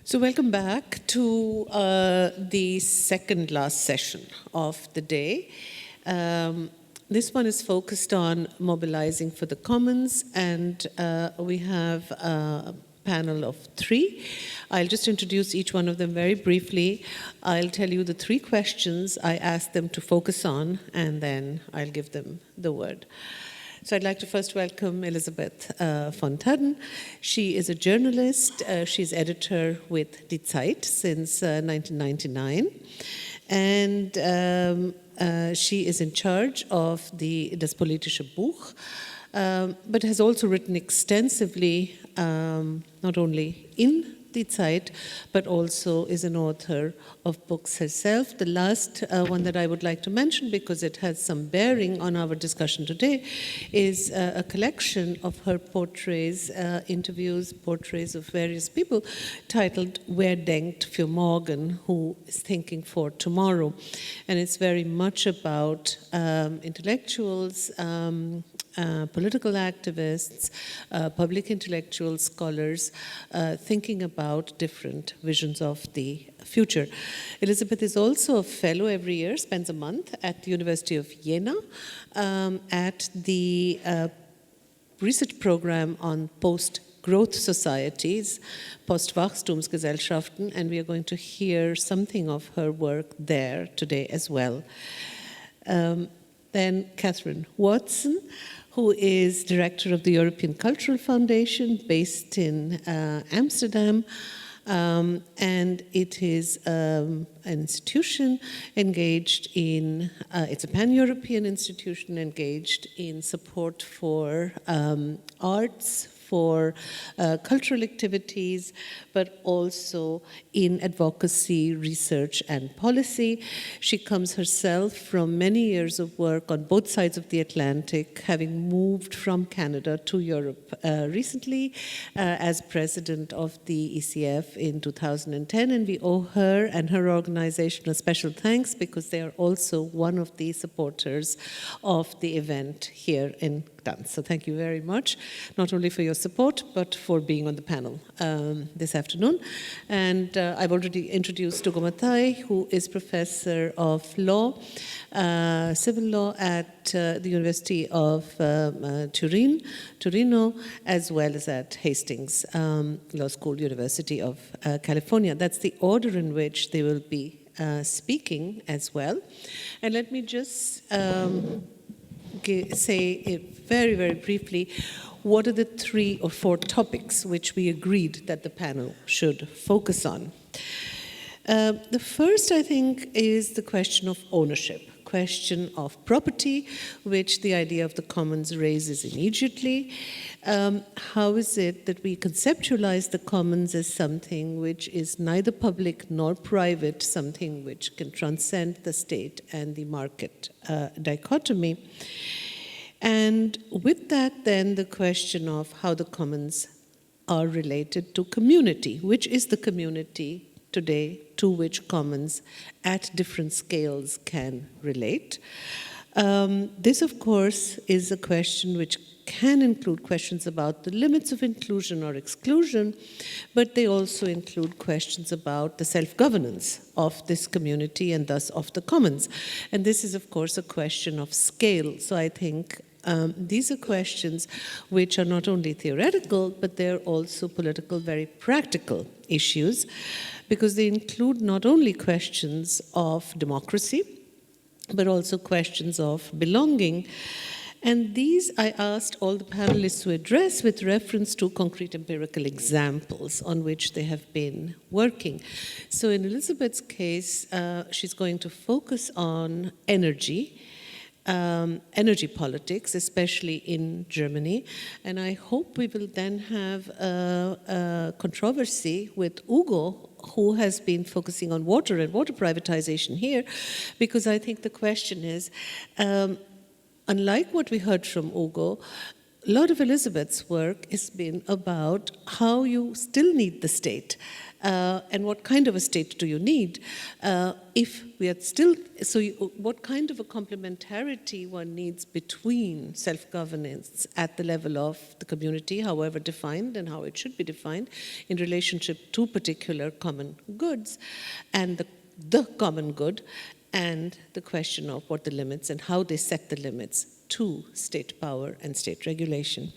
So welcome back to the second last session of the day. This one is focused on mobilizing for the commons, and we have a panel of three. I'll just introduce each one of them very briefly. I'll tell you the three questions I asked them to focus on, and then I'll give them the word. So I'd like to first welcome Elisabeth von Thadden. She is a journalist. She's editor with Die Zeit since 1999. And she is in charge of das politische Buch, but has also written extensively, not only in Die Zeit, but also is an author of books herself. The last one that I would like to mention, because it has some bearing on our discussion today, is a collection of her portraits, interviews, portraits of various people, titled Wer denkt für morgen, who is thinking for tomorrow. And it's very much about intellectuals, political activists, public intellectuals, scholars, thinking about different visions of the future. Elisabeth is also a fellow every year, spends a month at the University of Jena at the research program on post-growth societies, Postwachstumsgesellschaften, and we are going to hear something of her work there today as well. Then Katherine Watson, who is director of the European Cultural Foundation based in Amsterdam. And it is an institution engaged in, it's a pan-European institution engaged in support for arts, for cultural activities, but also in advocacy, research, and policy. She comes herself from many years of work on both sides of the Atlantic, having moved from Canada to Europe recently as president of the ECF in 2010, and we owe her and her organization a special thanks because they are also one of the supporters of the event here in Gdansk. So thank you very much, not only for your support, but for being on the panel this afternoon. And I've already introduced Mattei, who is professor of law, civil law at the University of Turin, as well as at Hastings Law School, University of California. That's the order in which they will be speaking as well. And let me just say it very, very briefly, what are the 3 or 4 topics which we agreed that the panel should focus on? The first, I think, is the question of ownership, question of property, which the idea of the commons raises immediately. How is it that we conceptualize the commons as something which is neither public nor private, something which can transcend the state and the market dichotomy? And with that, then, the question of how the commons are related to community. Which is the community today to which commons at different scales can relate? This, of course, is a question which can include questions about the limits of inclusion or exclusion, but they also include questions about the self-governance of this community and thus of the commons. And this is, of course, a question of scale. So I think these are questions which are not only theoretical, but they're also political, very practical issues, because they include not only questions of democracy, but also questions of belonging. And these I asked all the panelists to address with reference to concrete empirical examples on which they have been working. So in Elisabeth's case, she's going to focus on energy politics, especially in Germany. And I hope we will then have a controversy with Ugo, who has been focusing on water and water privatization here, because I think the question is, unlike what we heard from Ugo, a lot of Elisabeth's work has been about how you still need the state. And what kind of a state do you need if we are still, what kind of a complementarity one needs between self-governance at the level of the community, however defined and how it should be defined, in relationship to particular common goods, and the common good, and the question of what the limits and how they set the limits to state power and state regulation.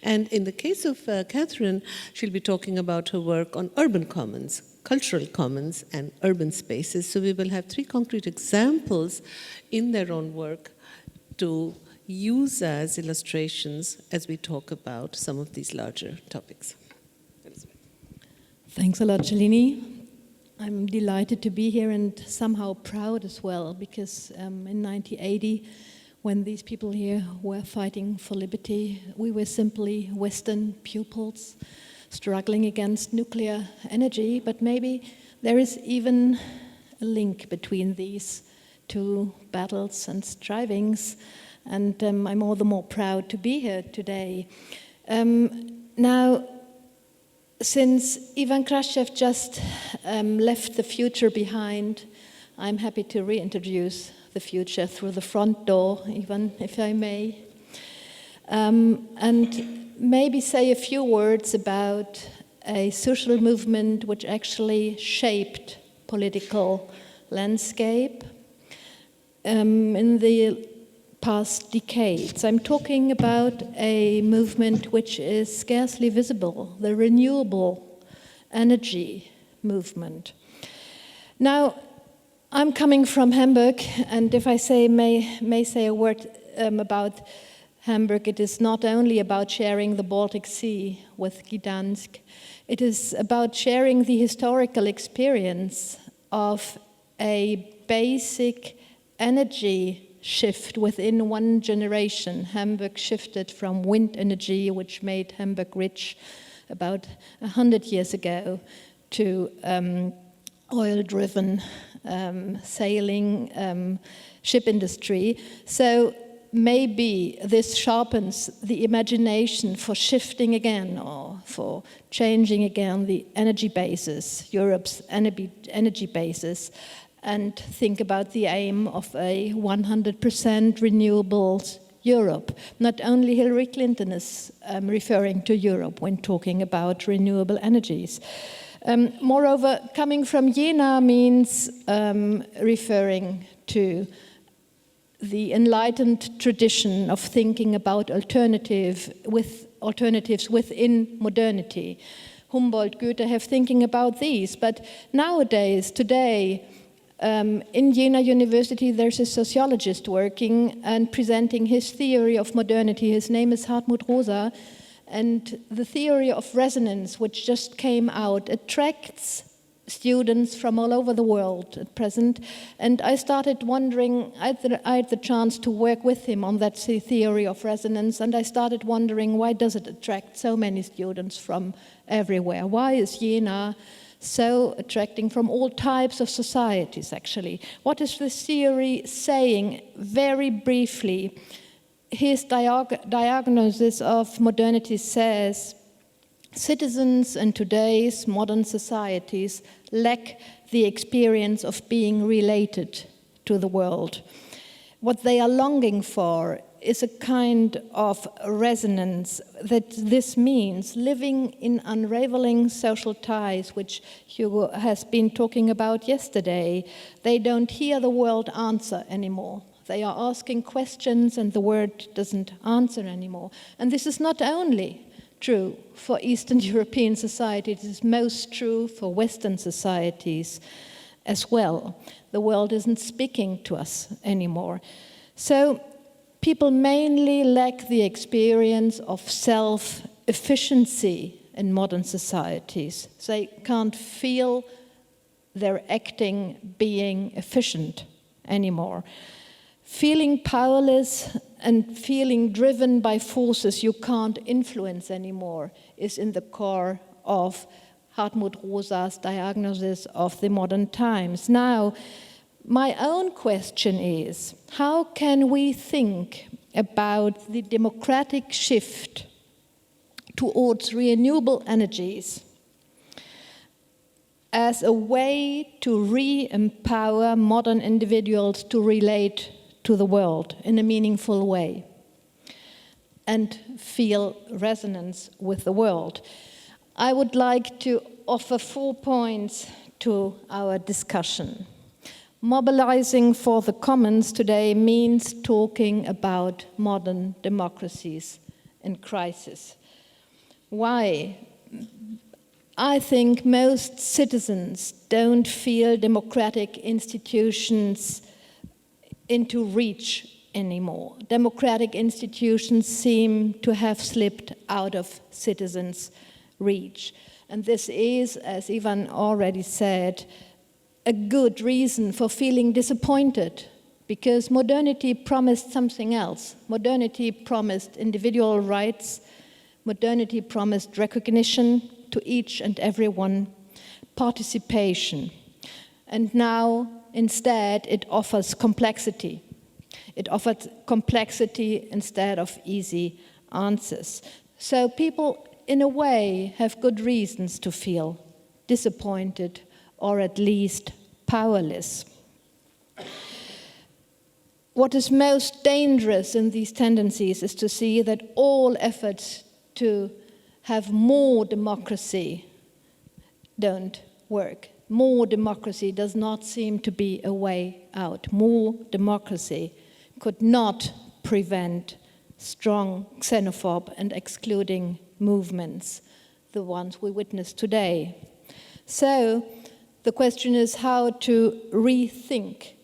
And in the case of Katherine, she'll be talking about her work on urban commons, cultural commons, and urban spaces. So we will have 3 concrete examples in their own work to use as illustrations as we talk about some of these larger topics. Thanks a lot, Shalini. I'm delighted to be here and somehow proud as well, because in 1980, when these people here were fighting for liberty, we were simply Western pupils struggling against nuclear energy, but maybe there is even a link between these 2 battles and strivings, and I'm all the more proud to be here today. Now, since Ivan Kraschev just left the future behind, I'm happy to reintroduce the future through the front door, even if I may. And maybe say a few words about a social movement which actually shaped political landscape in the past decades. I'm talking about a movement which is scarcely visible, the renewable energy movement. Now, I'm coming from Hamburg, and if I may say a word about Hamburg, it is not only about sharing the Baltic Sea with Gdansk, it is about sharing the historical experience of a basic energy shift within one generation. Hamburg shifted from wind energy, which made Hamburg rich about 100 years ago, to oil-driven sailing ship industry. So maybe this sharpens the imagination for shifting again, or for changing again the energy basis, Europe's energy basis, and think about the aim of a 100% renewables Europe. Not only Hillary Clinton is referring to Europe when talking about renewable energies. Moreover, coming from Jena means referring to the enlightened tradition of thinking about alternatives within modernity. Humboldt, Goethe have thinking about these, but nowadays, today, in Jena University, there's a sociologist working and presenting his theory of modernity. His name is Hartmut Rosa, and the theory of resonance, which just came out, attracts students from all over the world at present. And I started wondering, I had the chance to work with him on that theory of resonance, and I started wondering, why does it attract so many students from everywhere? Why is Jena so attracting from all types of societies, actually? What is this theory saying? Very briefly, his diagnosis of modernity says, citizens in today's modern societies lack the experience of being related to the world. What they are longing for is a kind of resonance, that this means living in unraveling social ties, which Hugo has been talking about yesterday. They don't hear the world answer anymore. They are asking questions and the word doesn't answer anymore. And this is not only true for Eastern European societies, it is most true for Western societies as well. The world isn't speaking to us anymore. So people mainly lack the experience of self-efficiency in modern societies. They can't feel their acting being efficient anymore. Feeling powerless and feeling driven by forces you can't influence anymore is in the core of Hartmut Rosa's diagnosis of the modern times. Now, my own question is, how can we think about the democratic shift towards renewable energies as a way to re-empower modern individuals to relate to the world in a meaningful way and feel resonance with the world. I would like to offer 4 points to our discussion. Mobilizing for the commons today means talking about modern democracies in crisis. Why? I think most citizens don't feel democratic institutions into reach anymore. Democratic institutions seem to have slipped out of citizens' reach. And this is, as Ivan already said, a good reason for feeling disappointed, because modernity promised something else. Modernity promised individual rights. Modernity promised recognition to each and everyone, participation. And now, instead, it offers complexity. It offers complexity instead of easy answers. So people, in a way, have good reasons to feel disappointed or at least powerless. What is most dangerous in these tendencies is to see that all efforts to have more democracy don't work. More democracy does not seem to be a way out. More democracy could not prevent strong xenophobe and excluding movements, the ones we witness today. So the question is how to rethink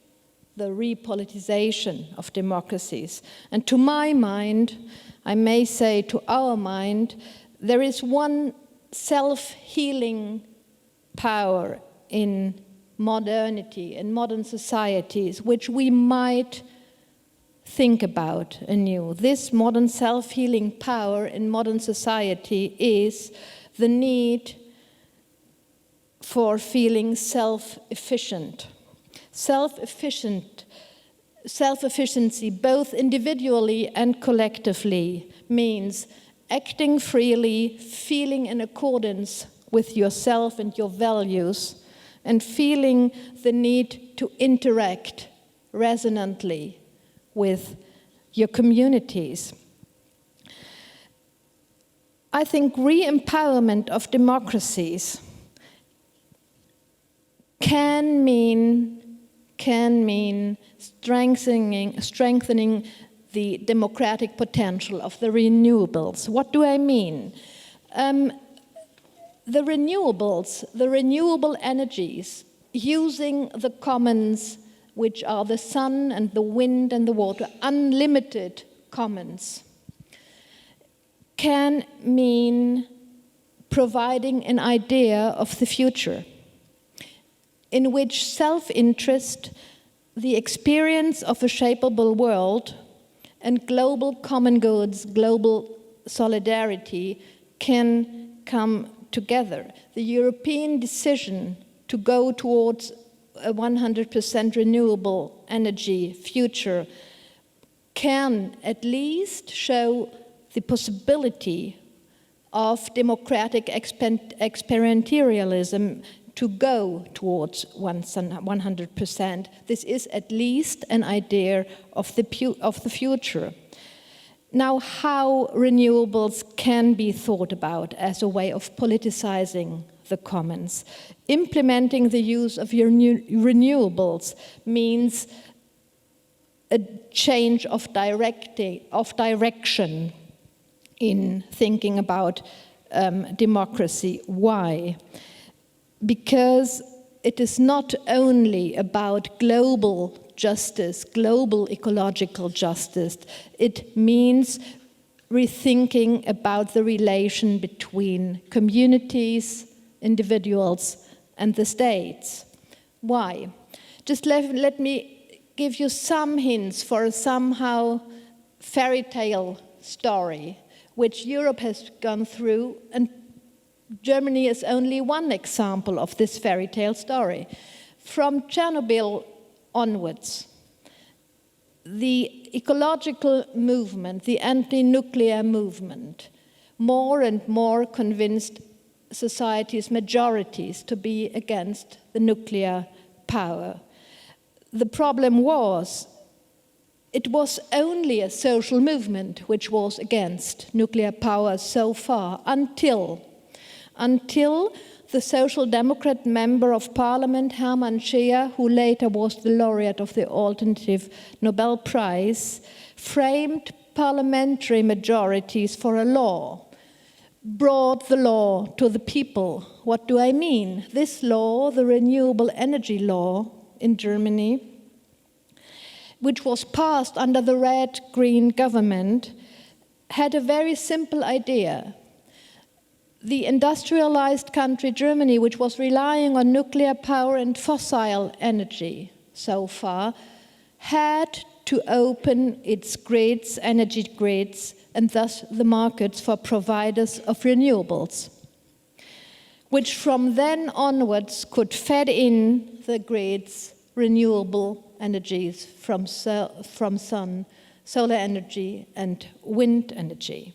the repoliticization of democracies. And to my mind, I may say to our mind, there is one self-healing power in modernity, in modern societies, which we might think about anew. This modern self-healing power in modern society is the need for feeling self-efficient. Self-efficiency, both individually and collectively, means acting freely, feeling in accordance with yourself and your values, and feeling the need to interact resonantly with your communities. I think re-empowerment of democracies can mean strengthening the democratic potential of the renewables. What do I mean? The renewable energies, using the commons, which are the sun and the wind and the water, unlimited commons, can mean providing an idea of the future in which self-interest, the experience of a shapeable world, and global common goods, global solidarity can come together. The European decision to go towards a 100% renewable energy future can at least show the possibility of democratic experientialism to go towards 100%. This is at least an idea of the future. Now, how renewables can be thought about as a way of politicizing the commons. Implementing the use of your renewables means a change of direction in thinking about democracy. Why? Because it is not only about global justice, global ecological justice. It means rethinking about the relation between communities, individuals, and the states. Why? Just let me give you some hints for a somehow fairy tale story which Europe has gone through, and Germany is only one example of this fairy tale story. From Chernobyl onwards, the ecological movement, the anti-nuclear movement, more and more convinced society's majorities to be against the nuclear power. The problem was, it was only a social movement which was against nuclear power so far, until the Social Democrat member of Parliament, Hermann Scheer, who later was the laureate of the Alternative Nobel Prize, framed parliamentary majorities for a law, brought the law to the people. What do I mean? This law, the Renewable Energy Law in Germany, which was passed under the red-green government, had a very simple idea. The industrialized country, Germany, which was relying on nuclear power and fossil energy so far, had to open its grids, energy grids, and thus the markets for providers of renewables, which from then onwards could fed in the grids renewable energies from sun, solar energy, and wind energy.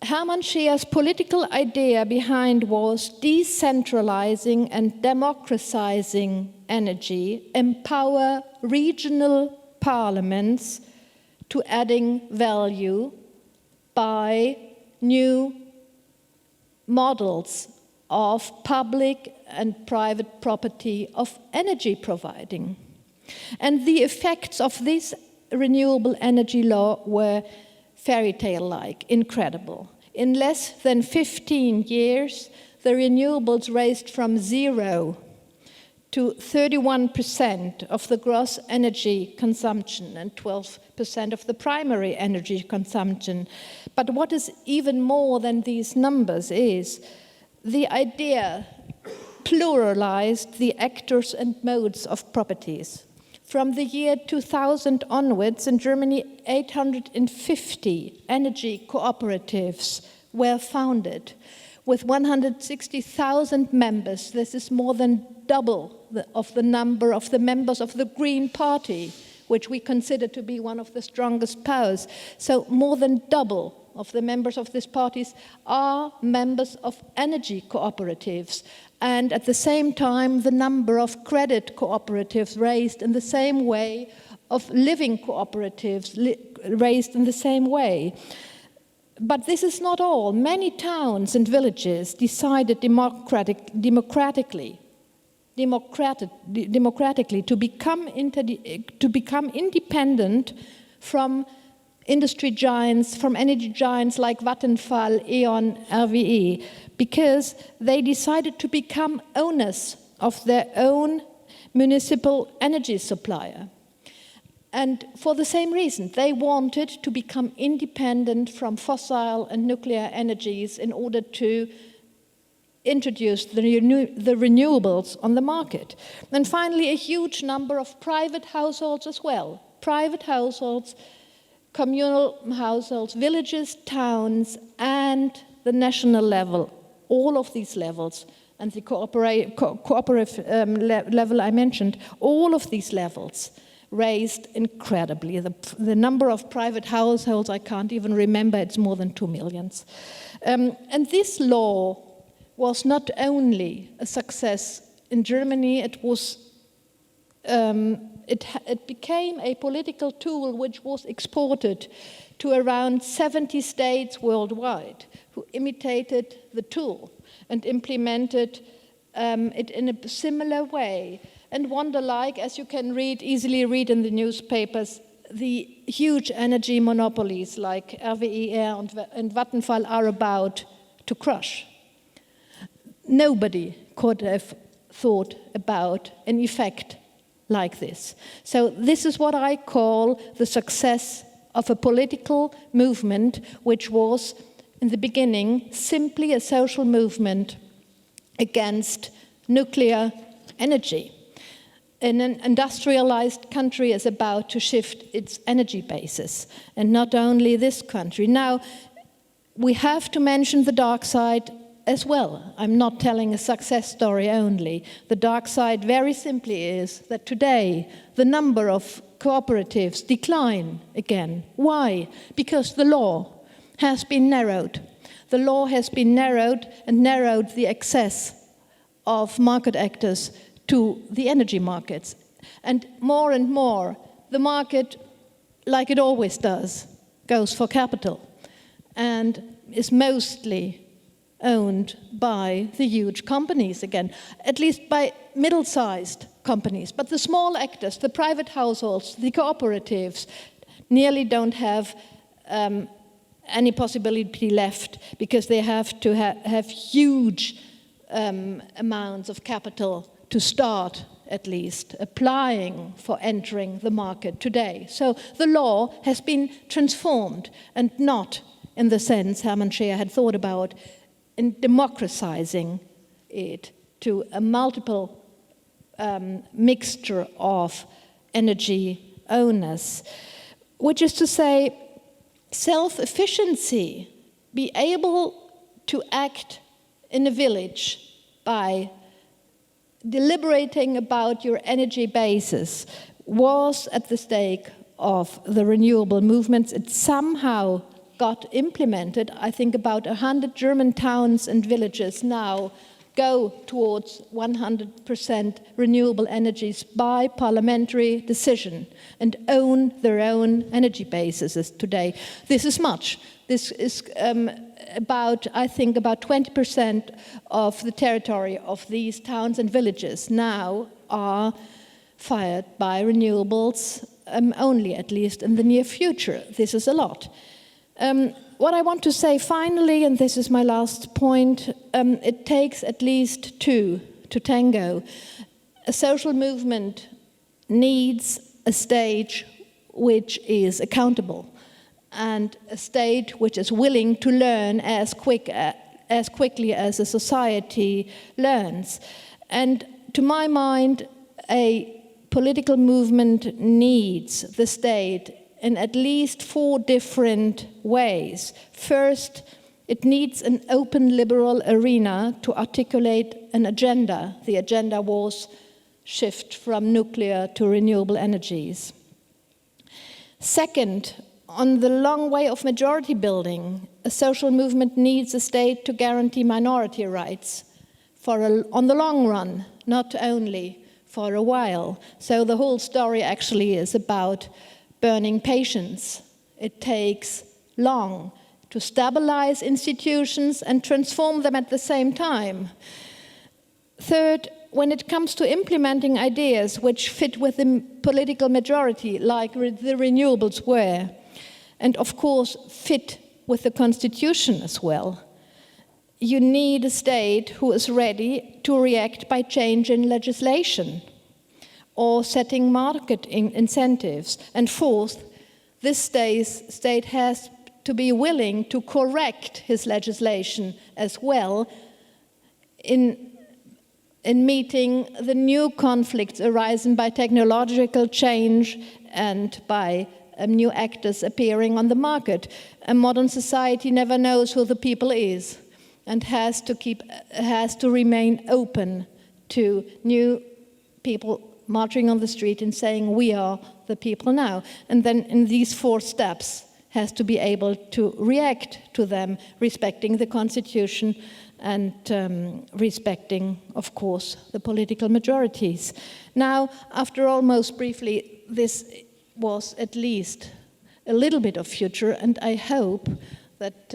Hermann Scheer's political idea behind was decentralizing and democratizing energy, empower regional parliaments to adding value by new models of public and private property of energy providing. And the effects of this renewable energy law were fairy tale-like, incredible. In less than 15 years, the renewables raised from 0 to 31% of the gross energy consumption and 12% of the primary energy consumption. But what is even more than these numbers is the idea pluralized the actors and modes of properties. From the year 2000 onwards, in Germany, 850 energy cooperatives were founded. With 160,000 members, this is more than double of the number of the members of the Green Party, which we consider to be one of the strongest powers. So more than double of the members of these parties are members of energy cooperatives. And at the same time, the number of credit cooperatives raised in the same way, of living cooperatives raised in the same way. But this is not all. Many towns and villages decided democratically to become independent from industry giants, from energy giants like Vattenfall, E.ON, RWE, because they decided to become owners of their own municipal energy supplier. And for the same reason, they wanted to become independent from fossil and nuclear energies in order to introduce the renewables on the market. And finally, a huge number of private households as well. Private households, communal households, villages, towns, and the national level, all of these levels, and the cooperative level I mentioned, all of these levels raised incredibly. The number of private households, I can't even remember, it's more than 2 million. And this law was not only a success in Germany, it was it became a political tool which was exported to around 70 states worldwide, who imitated the tool and implemented it in a similar way. And wonder-like, as you can easily read in the newspapers, the huge energy monopolies like RWE and Vattenfall are about to crush. Nobody could have thought about an effect like this. So this is what I call the success of a political movement which was, in the beginning, simply a social movement against nuclear energy. An industrialized country is about to shift its energy basis, and not only this country. Now, we have to mention the dark side as well. I'm not telling a success story only. The dark side very simply is that today the number of cooperatives decline again. Why? Because the law has been narrowed. The law has been narrowed and narrowed the access of market actors to the energy markets. And more, the market, like it always does, goes for capital and is mostly owned by the huge companies again, at least by middle-sized companies. But the small actors, the private households, the cooperatives, nearly don't have any possibility left because they have to have huge amounts of capital to start, at least, applying for entering the market today. So the law has been transformed, and not in the sense Hermann Scheer had thought about, in democratizing it to a multiple mixture of energy owners, which is to say, self-efficiency, be able to act in a village by deliberating about your energy basis was at the stake of the renewable movements. It somehow got implemented. I think about 100 German towns and villages now go towards 100% renewable energies by parliamentary decision and own their own energy bases today. This is much. This is I think about 20% of the territory of these towns and villages now are fired by renewables only, at least in the near future. This is a lot. What I want to say finally, and this is my last point, it takes at least two to tango. A social movement needs a stage which is accountable and a state which is willing to learn as quickly as a society learns. And to my mind, a political movement needs the state in at least 4 different ways. First, it needs an open liberal arena to articulate an agenda. The agenda was shift from nuclear to renewable energies. Second, on the long way of majority building, a social movement needs a state to guarantee minority rights on the long run, not only for a while. So the whole story actually is about burning patience. It takes long to stabilize institutions and transform them at the same time. Third, when it comes to implementing ideas which fit with the political majority, like the renewables were, and of course fit with the constitution as well, you need a state who is ready to react by changing legislation or setting market incentives. And fourth, this state has to be willing to correct his legislation as well in meeting the new conflicts arising by technological change and by new actors appearing on the market. A modern society never knows who the people is and has to remain open to new people marching on the street and saying, we are the people now. And then in these 4 steps has to be able to react to them, respecting the constitution and respecting, of course, the political majorities. Now, after all, most briefly, this was at least a little bit of future, and I hope that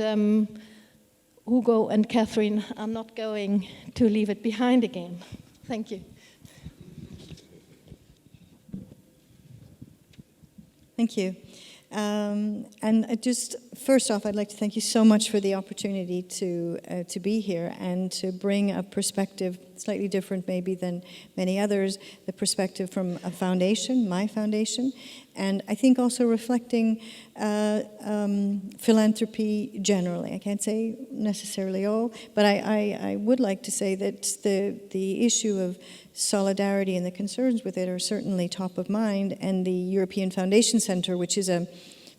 Hugo and Katherine are not going to leave it behind again. Thank you. Thank you. And just first off, I'd like to thank you so much for the opportunity to be here and to bring a perspective slightly different maybe than many others, the perspective from a foundation, my foundation, and I think also reflecting philanthropy generally. I can't say necessarily all, but I would like to say that the issue of solidarity and the concerns with it are certainly top of mind, and the European Foundation Centre, which is a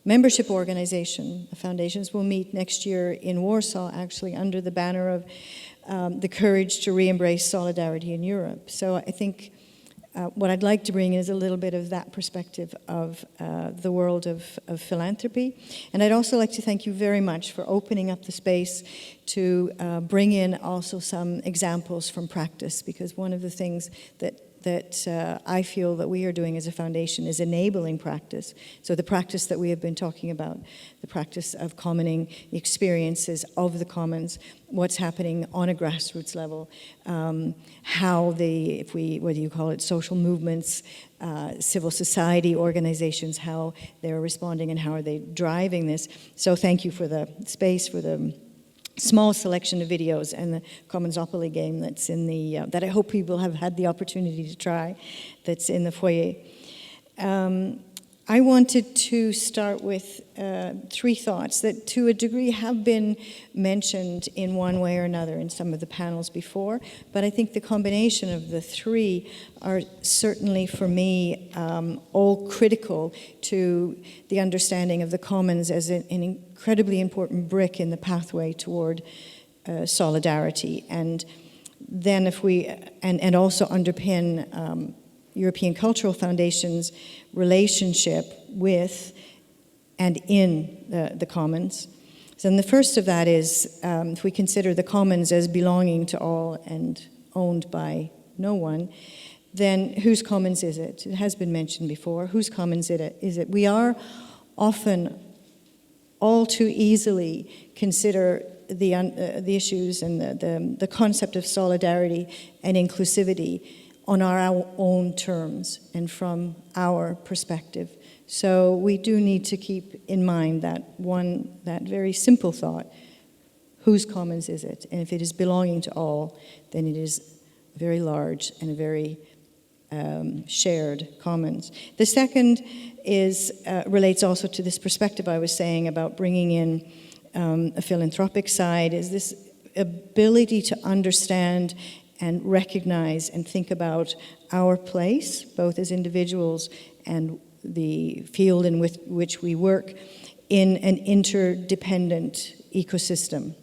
membership organization. The foundations will meet next year in Warsaw, actually, under the banner of the courage to re-embrace solidarity in Europe. So I think what I'd like to bring is a little bit of that perspective of the world of philanthropy. And I'd also like to thank you very much for opening up the space to bring in also some examples from practice, because one of the things that I feel that we are doing as a foundation is enabling practice. So the practice that we have been talking about, the practice of commoning the experiences of the commons, what's happening on a grassroots level, how whether you call it social movements, civil society organizations, how they're responding and how are they driving this. So thank you for the space, for the small selection of videos and the Commonsopoly game that's in the, that I hope people have had the opportunity to try, that's in the foyer. I wanted to start with 3 thoughts that to a degree have been mentioned in one way or another in some of the panels before, but I think the combination of the 3 are certainly for me all critical to the understanding of the commons as an incredibly important brick in the pathway toward solidarity. And then if we, and also underpin European Cultural Foundation's relationship with and in the commons. So then the first of that is, if we consider the commons as belonging to all and owned by no one, then whose commons is it? It has been mentioned before. Whose commons is it? We are often all too easily consider the issues and the concept of solidarity and inclusivity on our own terms and from our perspective. So we do need to keep in mind that very simple thought: whose commons is it? And if it is belonging to all, then it is very large and a very shared commons. The second is relates also to this perspective I was saying about bringing in a philanthropic side, is this ability to understand and recognize and think about our place, both as individuals and the field in which we work, in an interdependent ecosystem.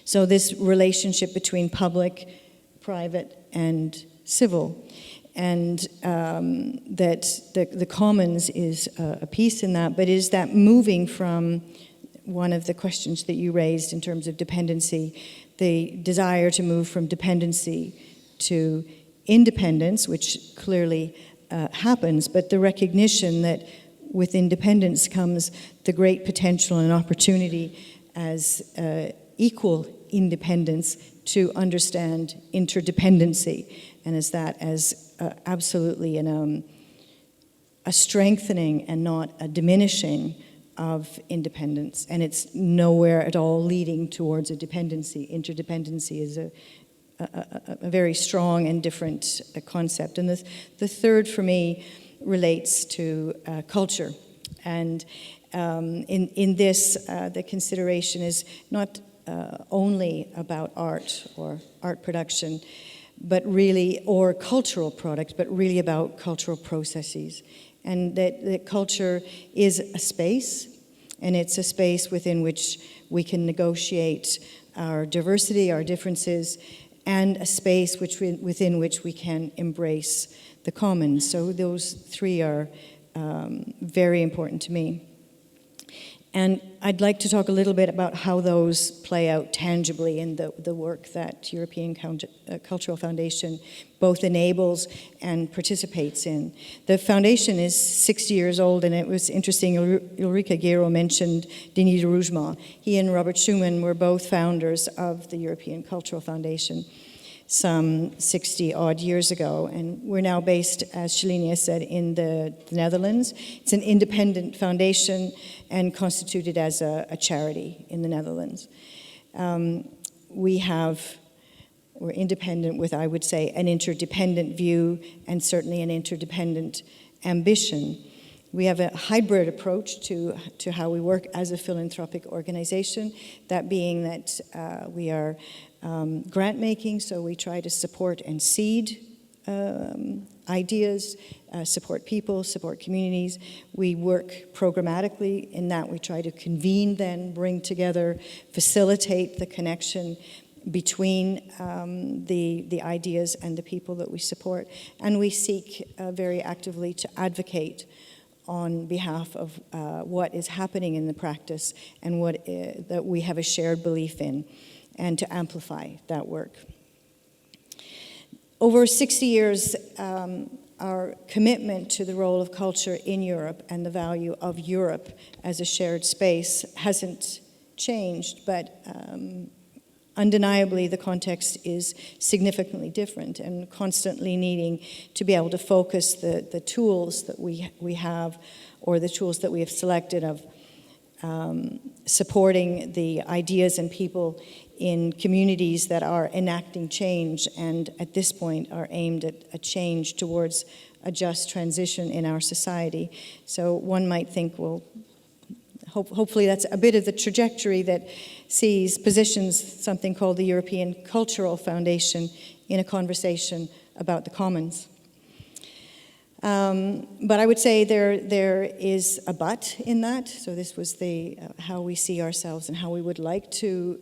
So this relationship between public, private, and civil, and that the commons is a piece in that, but is that moving from one of the questions that you raised in terms of dependency, the desire to move from dependency to independence, which clearly happens, but the recognition that with independence comes the great potential and opportunity as equal independence to understand interdependency, and as absolutely a strengthening and not a diminishing of independence, and it's nowhere at all leading towards a dependency. Interdependency is a very strong and different concept. And the third for me relates to culture. And in this, the consideration is not only about art or art production, but really, or cultural product, but really about cultural processes. And that culture is a space, and it's a space within which we can negotiate our diversity, our differences, and a space within which we can embrace the commons. So those 3 are very important to me. And I'd like to talk a little bit about how those play out tangibly in the work that European Cultural Foundation both enables and participates in. The foundation is 60 years old, and it was interesting, Ulrike Gero mentioned Denis de Rougemont. He and Robert Schuman were both founders of the European Cultural Foundation some 60-odd years ago, and we're now based, as Shalini has said, in the Netherlands. It's an independent foundation and constituted as a charity in the Netherlands. We're independent with, I would say, an interdependent view and certainly an interdependent ambition. We have a hybrid approach to how we work as a philanthropic organization, that being that we are grant making, so we try to support and seed ideas, support people, support communities. We work programmatically in that we try to convene then, bring together, facilitate the connection between the ideas and the people that we support. And we seek very actively to advocate on behalf of what is happening in the practice and what that we have a shared belief in, and to amplify that work. Over 60 years, our commitment to the role of culture in Europe and the value of Europe as a shared space hasn't changed, but undeniably the context is significantly different, and constantly needing to be able to focus the tools that we have, or the tools that we have selected of supporting the ideas and people in communities that are enacting change, and at this point are aimed at a change towards a just transition in our society. So one might think, well, hopefully that's a bit of the trajectory that positions something called the European Cultural Foundation in a conversation about the commons. But I would say there is a but in that. So this was how we see ourselves and how we would like to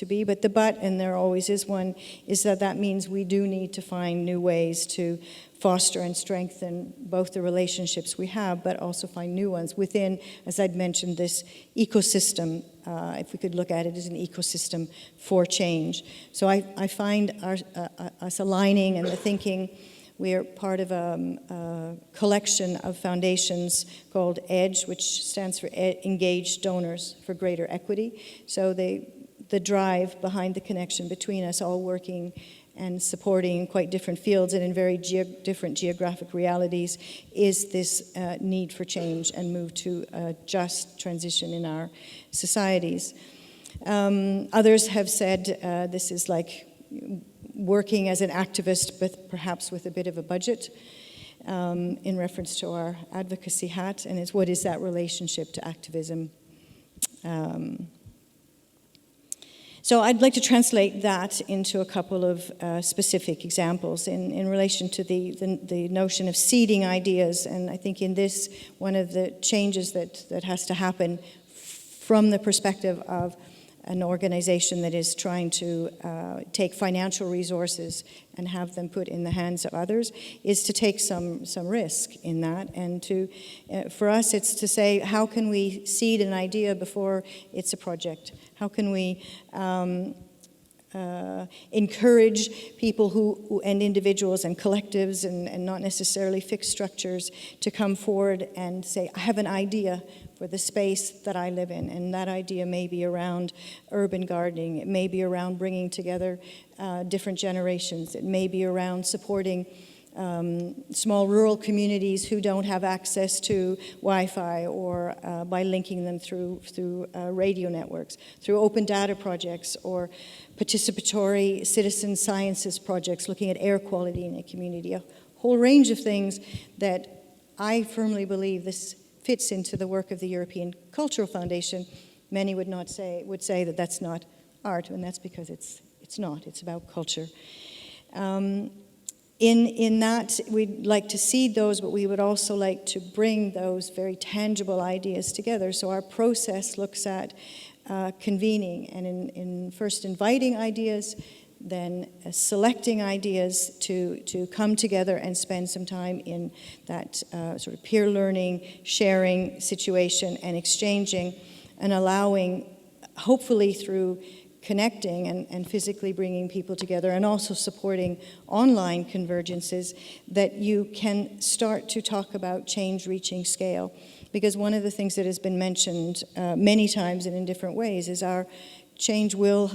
be. But the but, and there always is one, is that means we do need to find new ways to foster and strengthen both the relationships we have, but also find new ones within, as I'd mentioned, this ecosystem. If we could look at it as an ecosystem for change. So I find us aligning and the thinking. We are part of a collection of foundations called EDGE, which stands for Engaged Donors for Greater Equity. So the drive behind the connection between us all working and supporting in quite different fields and in very different geographic realities is this need for change and move to a just transition in our societies. Others have said this is like working as an activist, but perhaps with a bit of a budget, in reference to our advocacy hat, and it's what is that relationship to activism? So I'd like to translate that into a couple of specific examples in relation to the notion of seeding ideas, and I think in this, one of the changes that has to happen from the perspective of an organization that is trying to take financial resources and have them put in the hands of others is to take some risk in that, and to for us it's to say, how can we seed an idea before it's a project? How can we encourage people who and individuals and collectives and not necessarily fixed structures to come forward and say, I have an idea for the space that I live in, and that idea may be around urban gardening, it may be around bringing together different generations, it may be around supporting small rural communities who don't have access to Wi-Fi, or by linking them through radio networks, through open data projects, or participatory citizen sciences projects looking at air quality in a community, a whole range of things that I firmly believe this fits into the work of the European Cultural Foundation. Many would say that that's not art, and that's because it's not. It's about culture. In that, we'd like to seed those, but we would also like to bring those very tangible ideas together. So our process looks at convening, and in first inviting ideas, then selecting ideas to come together and spend some time in that sort of peer learning, sharing situation, and exchanging, and allowing, hopefully through connecting and physically bringing people together, and also supporting online convergences, that you can start to talk about change reaching scale. Because one of the things that has been mentioned many times and in different ways is our change will,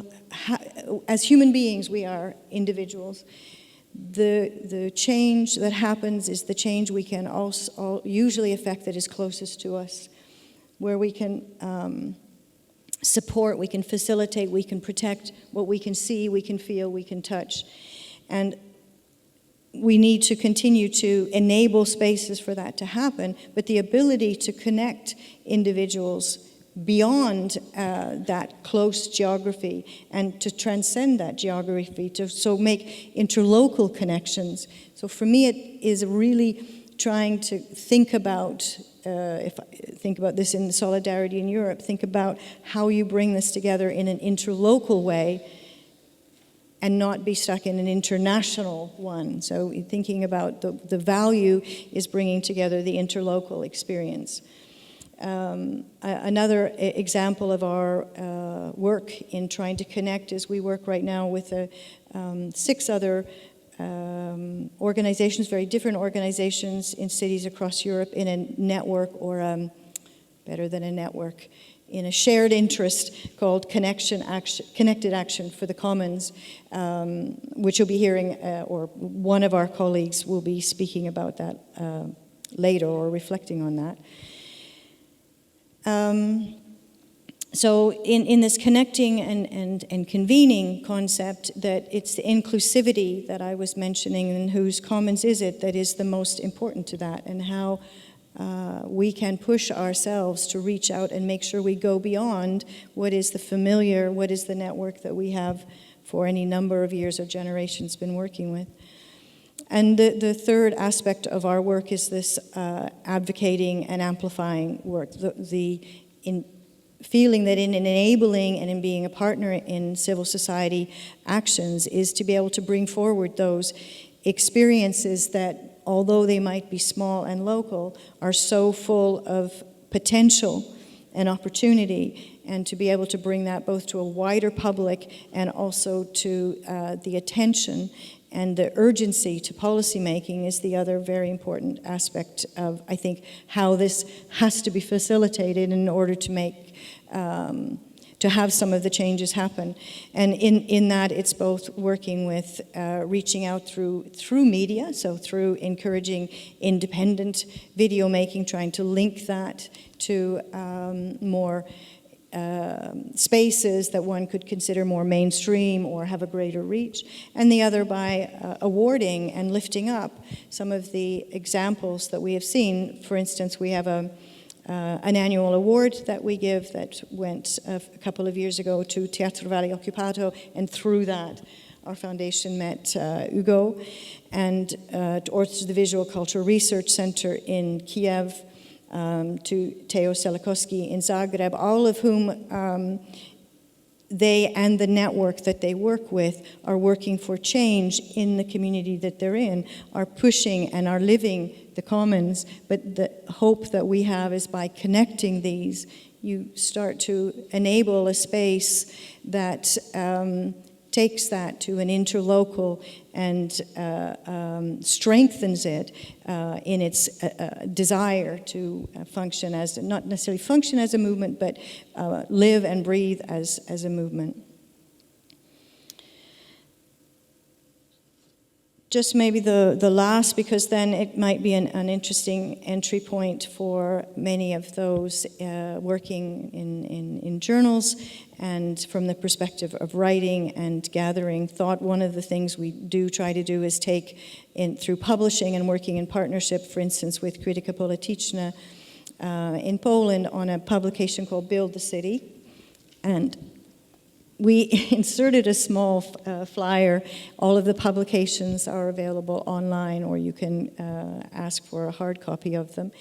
as human beings, we are individuals. The change that happens is the change we can also usually affect that is closest to us, where we can support, we can facilitate, we can protect what we can see, we can feel, we can touch. And we need to continue to enable spaces for that to happen, but the ability to connect individuals beyond that close geography and to transcend that geography, to so make interlocal connections. So for me, it is really trying to think about, if I think about this in Solidarity in Europe, think about how you bring this together in an interlocal way and not be stuck in an international one. So thinking about the value is bringing together the interlocal experience. Another example of our work in trying to connect is we work right now with 6 other organizations, very different organizations in cities across Europe in a network, or better than a network, in a shared interest called Connected Action for the Commons, which you'll be hearing, or one of our colleagues will be speaking about that later, or reflecting on that. So in this connecting and convening concept, that it's the inclusivity that I was mentioning, and whose commons is it that is the most important to that, and how we can push ourselves to reach out and make sure we go beyond what is the familiar, what is the network that we have for any number of years or generations been working with. And the third aspect of our work is this advocating and amplifying work, in feeling that in enabling and in being a partner in civil society actions is to be able to bring forward those experiences that, although they might be small and local, are so full of potential and opportunity, and to be able to bring that both to a wider public and also to the attention and the urgency to policymaking is the other very important aspect of, I think, how this has to be facilitated in order to make, to have some of the changes happen. And in that, it's both working with reaching out through media, so through encouraging independent video making, trying to link that to more spaces that one could consider more mainstream or have a greater reach, and the other by awarding and lifting up some of the examples that we have seen. For instance, we have an annual award that we give that went a couple of years ago to Teatro Valle Occupato, and through that our foundation met Hugo, and or to the Visual Culture Research Center in Kiev, to Teo Selikoski in Zagreb, all of whom they and the network that they work with are working for change in the community that they're in, are pushing and are living the commons. But the hope that we have is by connecting these, you start to enable a space that takes that to an interlocal and strengthens it in its desire to function as, not necessarily function as a movement, but live and breathe as a movement. Just maybe the last, because then it might be an interesting entry point for many of those working in journals, and from the perspective of writing and gathering thought. One of the things we do try to do is take through publishing and working in partnership, for instance, with Krytyka Polityczna in Poland on a publication called Build the City. And we inserted a small flyer. All of the publications are available online, or you can ask for a hard copy of them.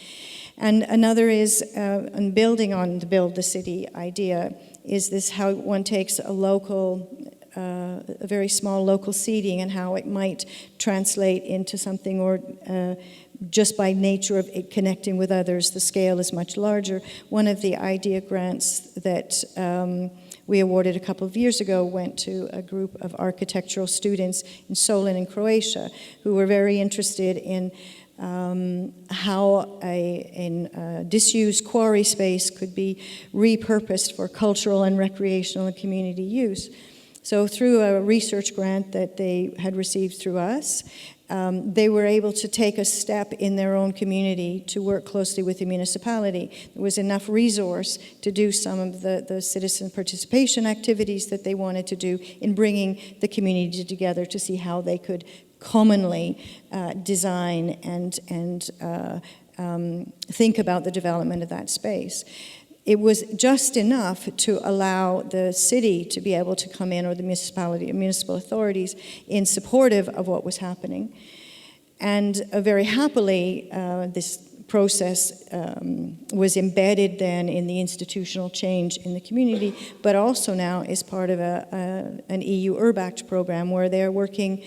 And another is, and building on the Build the City idea, is this how one takes a local, a very small local seeding, and how it might translate into something, or just by nature of it connecting with others, the scale is much larger. One of the idea grants that we awarded a couple of years ago went to a group of architectural students in Solin in Croatia, who were very interested in how a disused quarry space could be repurposed for cultural and recreational and community use. So through a research grant that they had received through us, they were able to take a step in their own community to work closely with the municipality. There was enough resource to do some of the citizen participation activities that they wanted to do in bringing the community together to see how they could commonly design and think about the development of that space. it was just enough to allow the city to be able to come in, or the municipality, municipal authorities, in supportive of what was happening. And very happily, this process was embedded then in the institutional change in the community, but also now is part of an EU URBACT program where they're working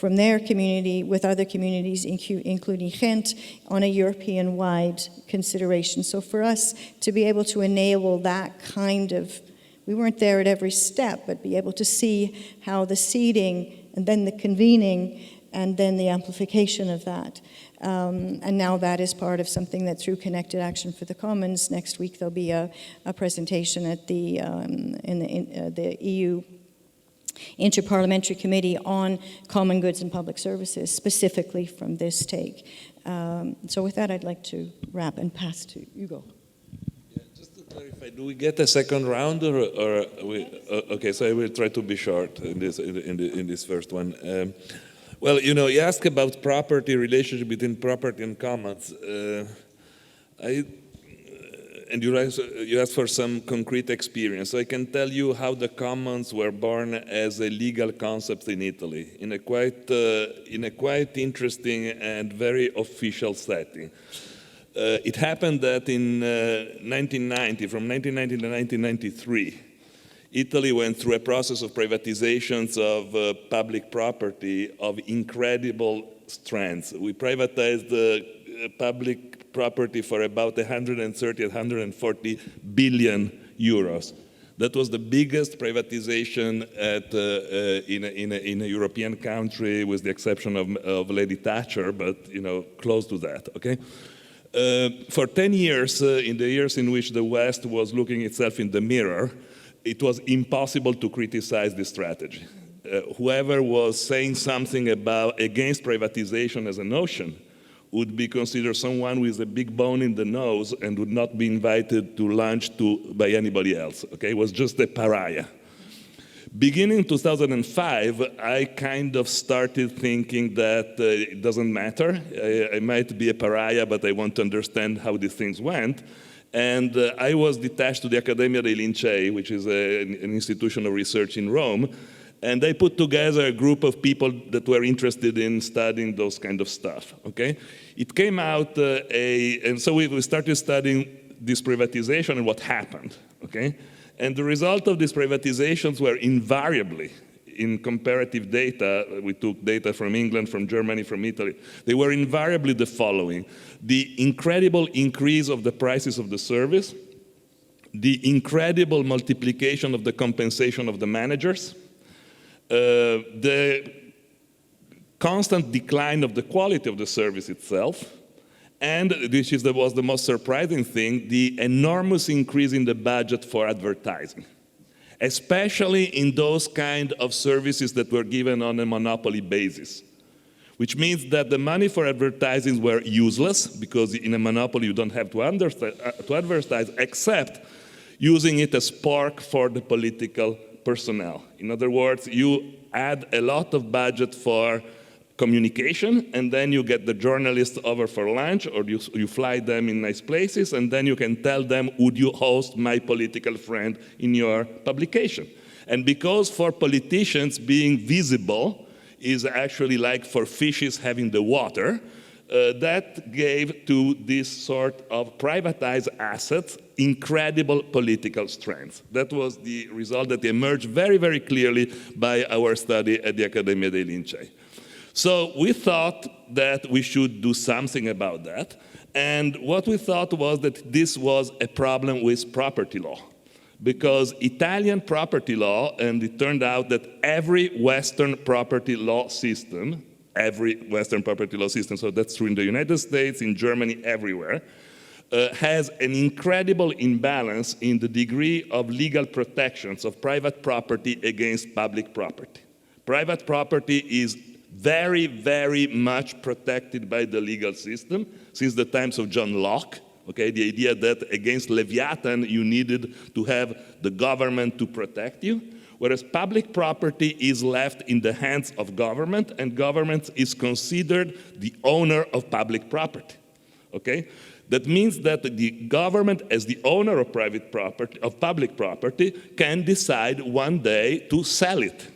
from their community with other communities, including Ghent, on a European-wide consideration. So for us to be able to enable that kind of, we weren't there at every step, but be able to see how the seeding and then the convening and then the amplification of that. And now that is part of something that through Connected Action for the Commons, next week there'll be a presentation at the EU Interparliamentary Committee on Common Goods and Public Services, specifically from this take. So with that, I'd like to wrap and pass to Hugo. Yeah, just to clarify, do we get a second round, or okay? So I will try to be short in this first one. Well, you know, you ask about property, relationship between property and commons. And you asked for some concrete experience. So I can tell you how the commons were born as a legal concept in Italy, in a quite interesting and very official setting. It happened that in 1990, from 1990 to 1993, Italy went through a process of privatizations of public property of incredible strength. We privatized public property for about 130, 140 billion euros. That was the biggest privatization in a European country, with the exception of Lady Thatcher, but you know, close to that. Okay. For 10 years, in the years in which the West was looking itself in the mirror, it was impossible to criticize this strategy. Whoever was saying something against privatization as a notion would be considered someone with a big bone in the nose and would not be invited to lunch by anybody else. Okay, it was just a pariah. Beginning in 2005, I kind of started thinking that it doesn't matter. I might be a pariah, but I want to understand how these things went. And I was detached to the Accademia dei Lincei, which is an institution of research in Rome, and I put together a group of people that were interested in studying those kind of stuff, okay? It came out, and so we started studying this privatization and what happened, okay? And the result of these privatizations were invariably, in comparative data, we took data from England, from Germany, from Italy, they were invariably the following: the incredible increase of the prices of the service, the incredible multiplication of the compensation of the managers, the constant decline of the quality of the service itself, and this was the most surprising thing, the enormous increase in the budget for advertising, especially in those kind of services that were given on a monopoly basis, which means that the money for advertising were useless, because in a monopoly you don't have to advertise, except using it as spark for the political personnel. In other words, you add a lot of budget for communication, and then you get the journalists over for lunch, or you fly them in nice places, and then you can tell them, would you host my political friend in your publication? And because for politicians being visible is actually like for fishes having the water, that gave to this sort of privatized assets incredible political strength. That was the result that emerged very, very clearly by our study at the Accademia dei Lincei. So we thought that we should do something about that. And what we thought was that this was a problem with property law, because Italian property law, and it turned out that every Western property law system, so that's true in the United States, in Germany, everywhere, has an incredible imbalance in the degree of legal protections of private property against public property. Private property is very, very much protected by the legal system since the times of John Locke. Okay, the idea that against Leviathan you needed to have the government to protect you, whereas public property is left in the hands of government, and government is considered the owner of public property. Okay, That means that the government, as the owner of private property, of public property, can decide one day to sell it,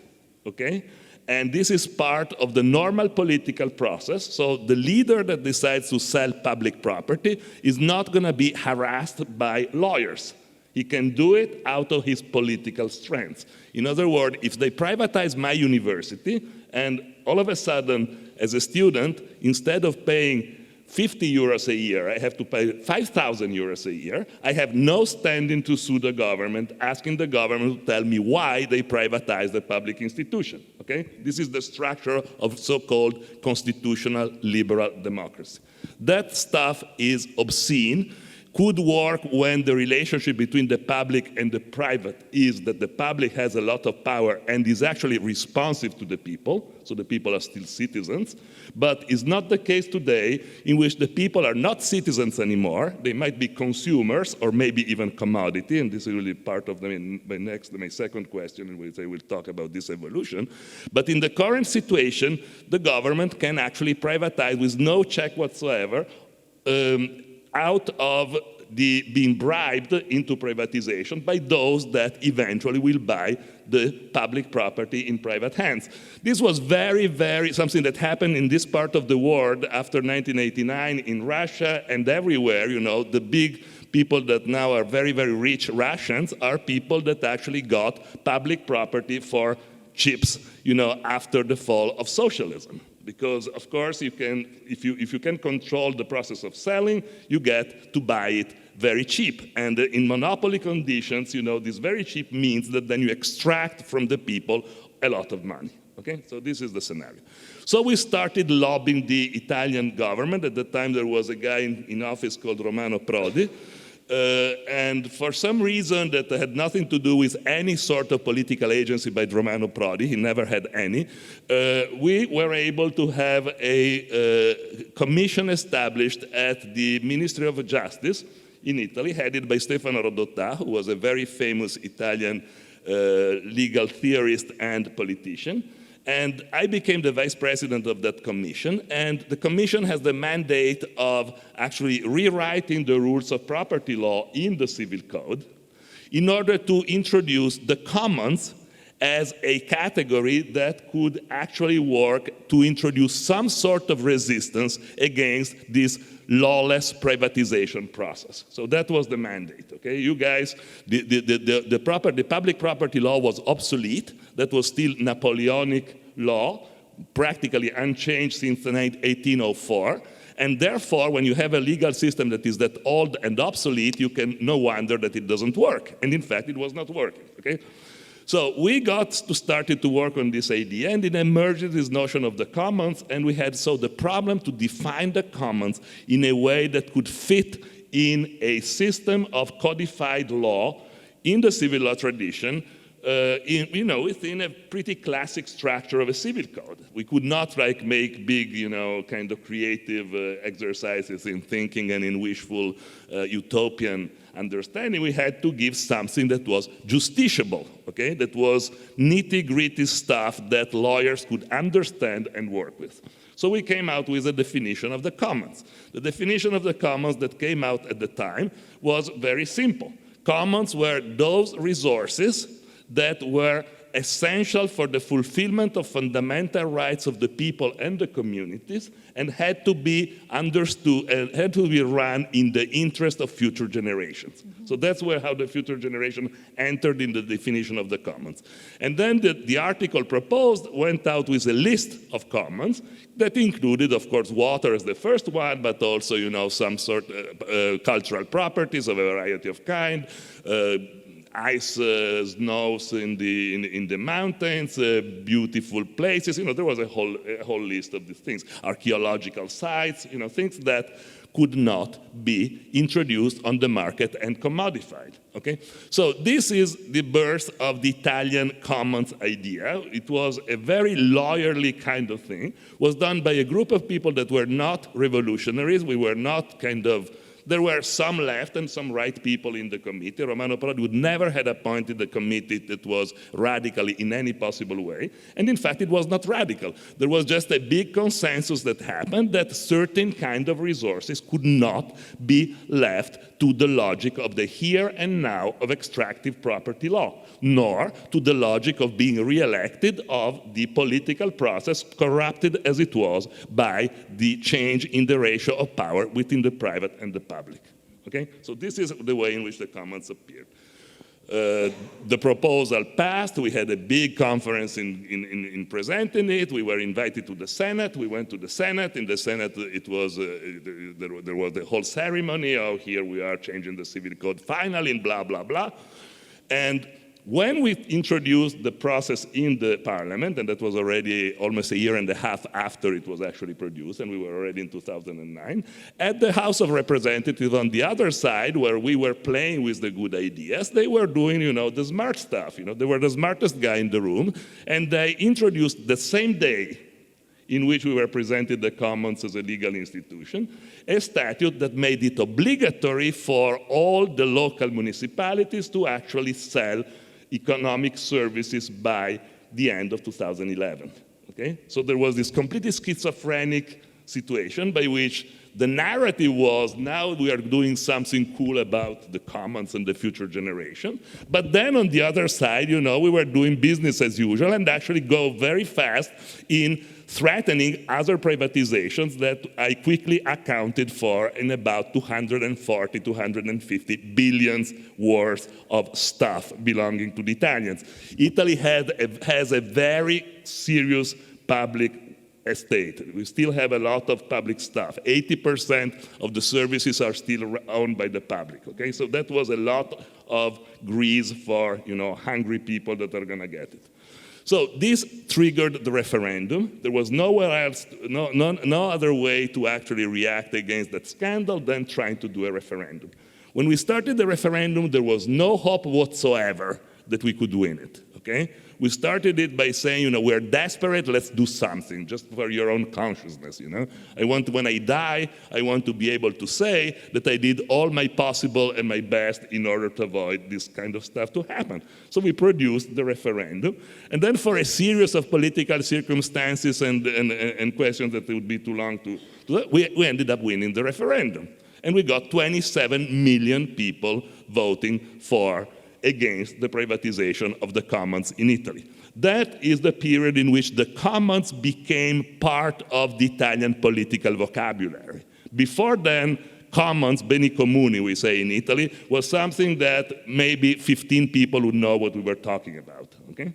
okay? And this is part of the normal political process. So the leader that decides to sell public property is not going to be harassed by lawyers. He can do it out of his political strength. In other words, if they privatize my university, and all of a sudden, as a student, instead of paying 50 euros a year, I have to pay 5,000 euros a year, I have no standing to sue the government, asking the government to tell me why they privatized the public institution, okay? This is the structure of so-called constitutional liberal democracy. That stuff is obscene, could work when the relationship between the public and the private is that the public has a lot of power and is actually responsive to the people, so the people are still citizens, but it's not the case today in which the people are not citizens anymore. They might be consumers or maybe even commodity, and this is really part of my second question, in which I will talk about this evolution. But in the current situation, the government can actually privatize with no check whatsoever, out of being bribed into privatization by those that eventually will buy the public property in private hands. This was something that happened in this part of the world after 1989 in Russia and everywhere. You know, the big people that now are very, very rich Russians are people that actually got public property for chips, you know, after the fall of socialism. Because, of course, if you can control the process of selling, you get to buy it very cheap. And in monopoly conditions, you know, this very cheap means that then you extract from the people a lot of money. Okay? So this is the scenario. So we started lobbying the Italian government. At the time, there was a guy in office called Romano Prodi. And for some reason that had nothing to do with any sort of political agency by Romano Prodi, he never had any, we were able to have a commission established at the Ministry of Justice in Italy, headed by Stefano Rodotà, who was a very famous Italian legal theorist and politician. And I became the vice president of that commission, and the commission has the mandate of actually rewriting the rules of property law in the civil code in order to introduce the commons as a category that could actually work to introduce some sort of resistance against this lawless privatization process. So that was the mandate, okay? You guys, the public property law was obsolete. That was still Napoleonic law, practically unchanged since 1804. And therefore, when you have a legal system that is that old and obsolete, you can no wonder that it doesn't work. And in fact, it was not working, okay? So we started to work on this idea, and it emerged this notion of the commons, and we had the problem to define the commons in a way that could fit in a system of codified law in the civil law tradition, within a pretty classic structure of a civil code. We could not make big, kind of creative exercises in thinking and in wishful utopian understanding. We had to give something that was justiciable, okay? That was nitty-gritty stuff that lawyers could understand and work with. So we came out with a definition of the commons. The definition of the commons that came out at the time was very simple. Commons were those resources that were essential for the fulfillment of fundamental rights of the people and the communities, and had to be understood and had to be run in the interest of future generations. Mm-hmm. So that's how the future generation entered in the definition of the commons. And then the article proposed went out with a list of commons that included, of course, water as the first one, but also, some sort of cultural properties of a variety of kind, ice, snows in the mountains, beautiful places. There was a whole list of these things. Archaeological sites, things that could not be introduced on the market and commodified. Okay, so this is the birth of the Italian commons idea. It was a very lawyerly kind of thing. It was done by a group of people that were not revolutionaries. We were not kind of There were some left and some right people in the committee. Romano Prodi would never had appointed a committee that was radical in any possible way. And in fact, it was not radical. There was just a big consensus that happened that certain kind of resources could not be left to the logic of the here and now of extractive property law, nor to the logic of being re-elected of the political process, corrupted as it was by the change in the ratio of power within the private and the public. Okay? So this is the way in which the commons appeared. The proposal passed. We had a big conference in presenting it. We were invited to the Senate. We went to the Senate. In the Senate, it was there was the whole ceremony. Oh, here we are changing the civil code finally, and blah blah blah. And when we introduced the process in the parliament, and that was already almost a year and a half after it was actually produced, and we were already in 2009, at the House of Representatives on the other side, where we were playing with the good ideas, they were doing, the smart stuff. They were the smartest guy in the room, and they introduced the same day in which we were presented the commons as a legal institution, a statute that made it obligatory for all the local municipalities to actually sell economic services by the end of 2011. Okay? So there was this completely schizophrenic situation by which the narrative was, now we are doing something cool about the commons and the future generation. But then on the other side, we were doing business as usual and actually go very fast in threatening other privatizations that I quickly accounted for in about 240, 250 billions worth of stuff belonging to the Italians. Italy has a very serious public estate. We still have a lot of public stuff. 80% of the services are still owned by the public, okay? So that was a lot of grease for, hungry people that are gonna get it. So this triggered the referendum. There was nowhere else, no other way to actually react against that scandal than trying to do a referendum. When we started the referendum, there was no hope whatsoever that we could win it, okay? We started it by saying, we're desperate, let's do something, just for your own consciousness, when I die, I want to be able to say that I did all my possible and my best in order to avoid this kind of stuff to happen. So we produced the referendum, and then for a series of political circumstances and questions that it would be too long to we ended up winning the referendum. And we got 27 million people voting against the privatization of the commons in Italy. That is the period in which the commons became part of the Italian political vocabulary. Before then, commons, beni comuni, we say in Italy, was something that maybe 15 people would know what we were talking about, okay?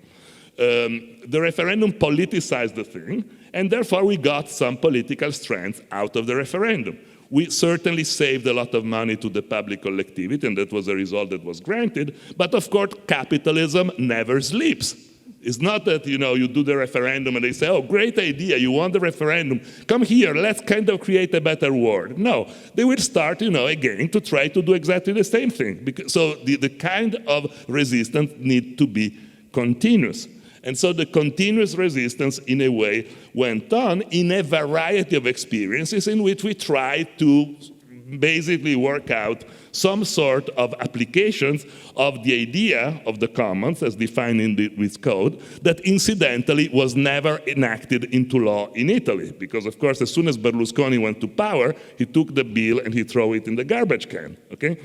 The referendum politicized the thing, and therefore we got some political strength out of the referendum. We certainly saved a lot of money to the public collectivity, and that was a result that was granted. But of course, capitalism never sleeps. It's not that, you do the referendum and they say, oh, great idea, you won the referendum. Come here, let's kind of create a better world. No, they will start, again, to try to do exactly the same thing. So the kind of resistance needs to be continuous. And so the continuous resistance, in a way, went on in a variety of experiences in which we tried to basically work out some sort of applications of the idea of the commons as defined in this code that incidentally was never enacted into law in Italy. Because, of course, as soon as Berlusconi went to power, he took the bill and he threw it in the garbage can, okay?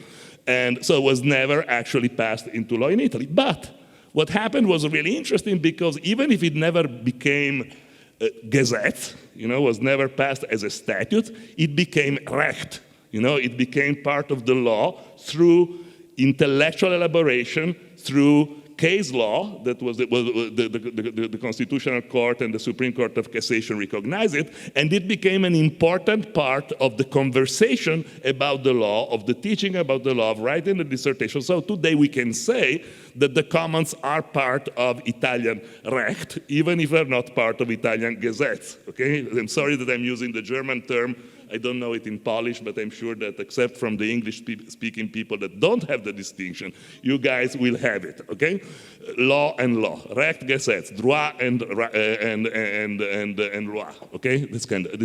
And so it was never actually passed into law in Italy. But what happened was really interesting because even if it never became gazette, was never passed as a statute, it became Recht. It became part of the law through intellectual elaboration, through case law, that was the Constitutional Court and the Supreme Court of Cassation recognized it, and it became an important part of the conversation about the law, of the teaching about the law, of writing the dissertation. So today we can say that the commons are part of Italian Recht, even if they're not part of Italian gazettes. Okay? I'm sorry that I'm using the German term. I don't know it in Polish, but I'm sure that except from the English-speaking people that don't have the distinction, you guys will have it, okay? Law and law, Recht, Gesetz, droit and loi, okay? This kind of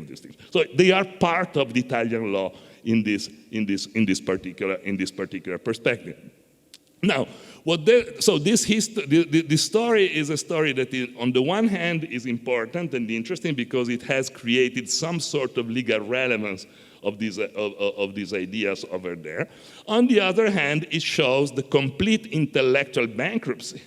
distinction. So they are part of the Italian law in this particular perspective. Now, this story is a story that, on the one hand, is important and interesting because it has created some sort of legal relevance of these ideas over there. On the other hand, it shows the complete intellectual bankruptcy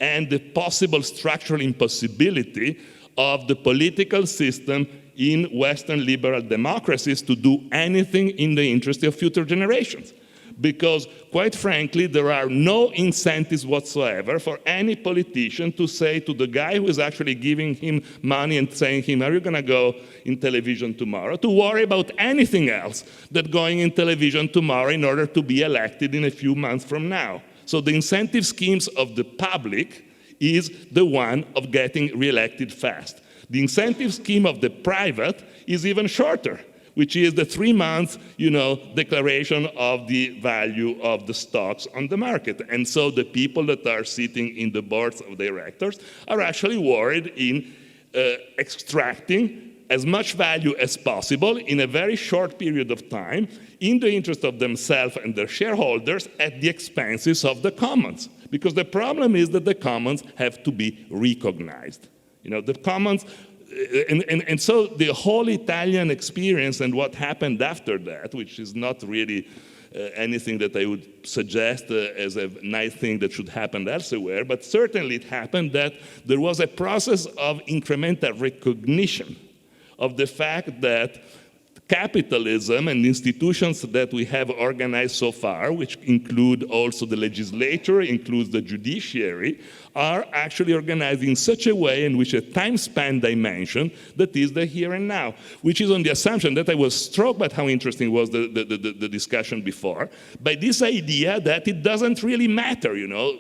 and the possible structural impossibility of the political system in Western liberal democracies to do anything in the interest of future generations. Because, quite frankly, there are no incentives whatsoever for any politician to say to the guy who is actually giving him money and saying to him, are you going to go in television tomorrow, to worry about anything else than going in television tomorrow in order to be elected in a few months from now. So the incentive schemes of the public is the one of getting reelected fast. The incentive scheme of the private is even shorter, which is the 3-month, declaration of the value of the stocks on the market. And so the people that are sitting in the boards of directors are actually worried in extracting as much value as possible in a very short period of time in the interest of themselves and their shareholders at the expenses of the commons. Because the problem is that the commons have to be recognized. The commons. And so the whole Italian experience and what happened after that, which is not really anything that I would suggest as a nice thing that should happen elsewhere, but certainly it happened that there was a process of incremental recognition of the fact that capitalism and institutions that we have organized so far, which include also the legislature, includes the judiciary, are actually organized in such a way in which a time span dimension that is the here and now, which is on the assumption that I was struck by how interesting was the discussion before, by this idea that it doesn't really matter,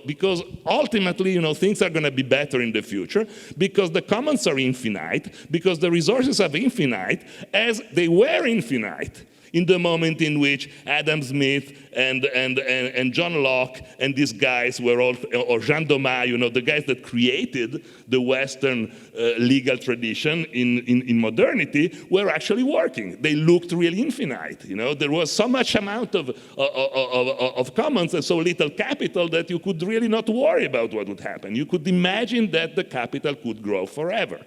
because ultimately, things are going to be better in the future, because the commons are infinite, because the resources are infinite, as they were infinite in the moment in which Adam Smith and John Locke and these guys were all, or Jean Domas, the guys that created the Western legal tradition in modernity, were actually working. They looked really infinite. There was so much amount of commons and so little capital that you could really not worry about what would happen. You could imagine that the capital could grow forever.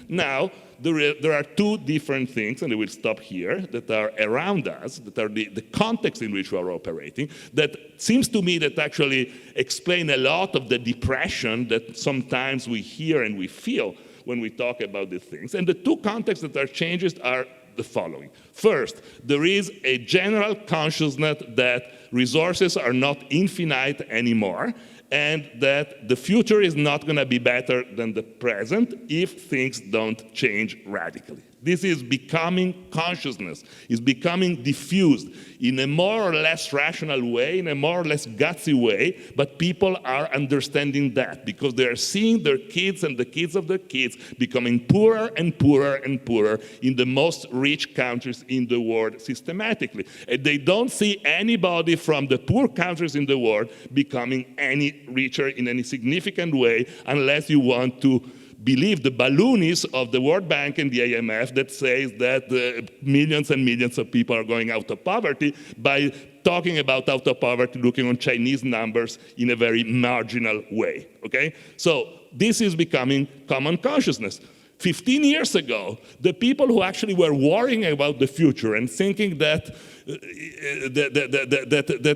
Now, there are two different things, and I will stop here, that are around us, that are the context in which we are operating, that seems to me that actually explain a lot of the depression that sometimes we hear and we feel when we talk about these things. And the two contexts that are changes are the following. First, there is a general consciousness that resources are not infinite anymore, and that the future is not going to be better than the present if things don't change radically. This is becoming consciousness, is becoming diffused in a more or less rational way, in a more or less gutsy way, but people are understanding that because they are seeing their kids and the kids of their kids becoming poorer and poorer and poorer in the most rich countries in the world systematically. And they don't see anybody from the poor countries in the world becoming any richer in any significant way unless you want to believe the balloonists of the World Bank and the IMF that says that millions and millions of people are going out of poverty by talking about out of poverty, looking on Chinese numbers in a very marginal way, okay? So this is becoming common consciousness. 15 years ago, the people who actually were worrying about the future and thinking that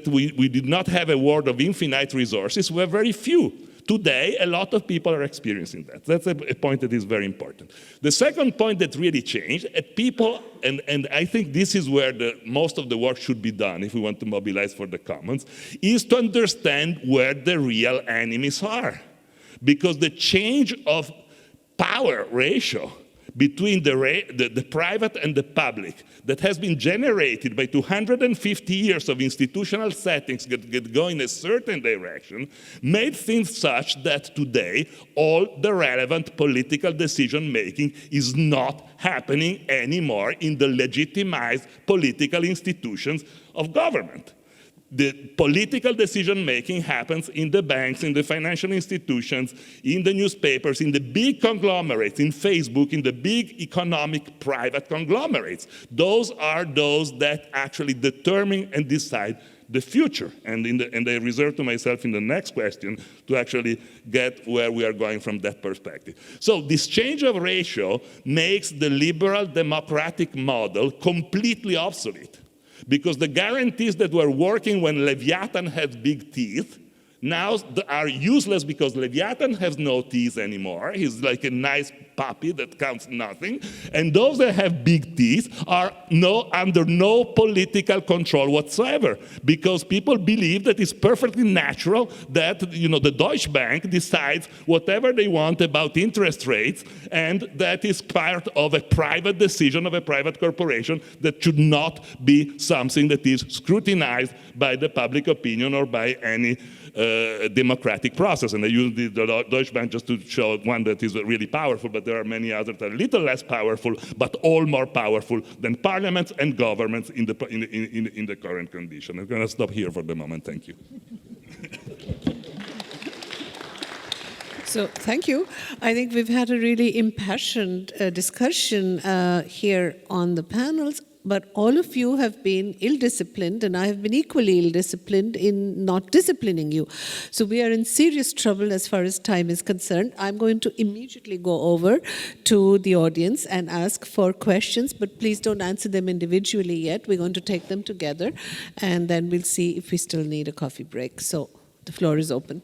we did not have a world of infinite resources were very few. Today, a lot of people are experiencing that. That's a point that is very important. The second point that really changed, people, and I think this is where most of the work should be done if we want to mobilize for the commons, is to understand where the real enemies are. Because the change of power ratio between the private and the public that has been generated by 250 years of institutional settings that go in a certain direction made things such that today all the relevant political decision-making is not happening anymore in the legitimized political institutions of government. The political decision-making happens in the banks, in the financial institutions, in the newspapers, in the big conglomerates, in Facebook, in the big economic private conglomerates. Those are those that actually determine and decide the future. And I reserve to myself in the next question to actually get where we are going from that perspective. So this change of ratio makes the liberal democratic model completely obsolete, because the guarantees that were working when Leviathan had big teeth now are useless, because Leviathan has no teeth anymore. He's like a nice puppy that counts nothing. And those that have big teeth are under no political control whatsoever, because people believe that it's perfectly natural that the Deutsche Bank decides whatever they want about interest rates, and that is part of a private decision of a private corporation that should not be something that is scrutinized by the public opinion or by any democratic process. And I use the Deutsche Bank just to show one that is really powerful, but there are many others that are a little less powerful, but all more powerful than parliaments and governments in the current condition. I'm going to stop here for the moment. Thank you. So thank you. I think we've had a really impassioned discussion here on the panels. But all of you have been ill-disciplined, and I have been equally ill-disciplined in not disciplining you. So we are in serious trouble as far as time is concerned. I'm going to immediately go over to the audience and ask for questions, but please don't answer them individually yet. We're going to take them together, and then we'll see if we still need a coffee break. So the floor is open.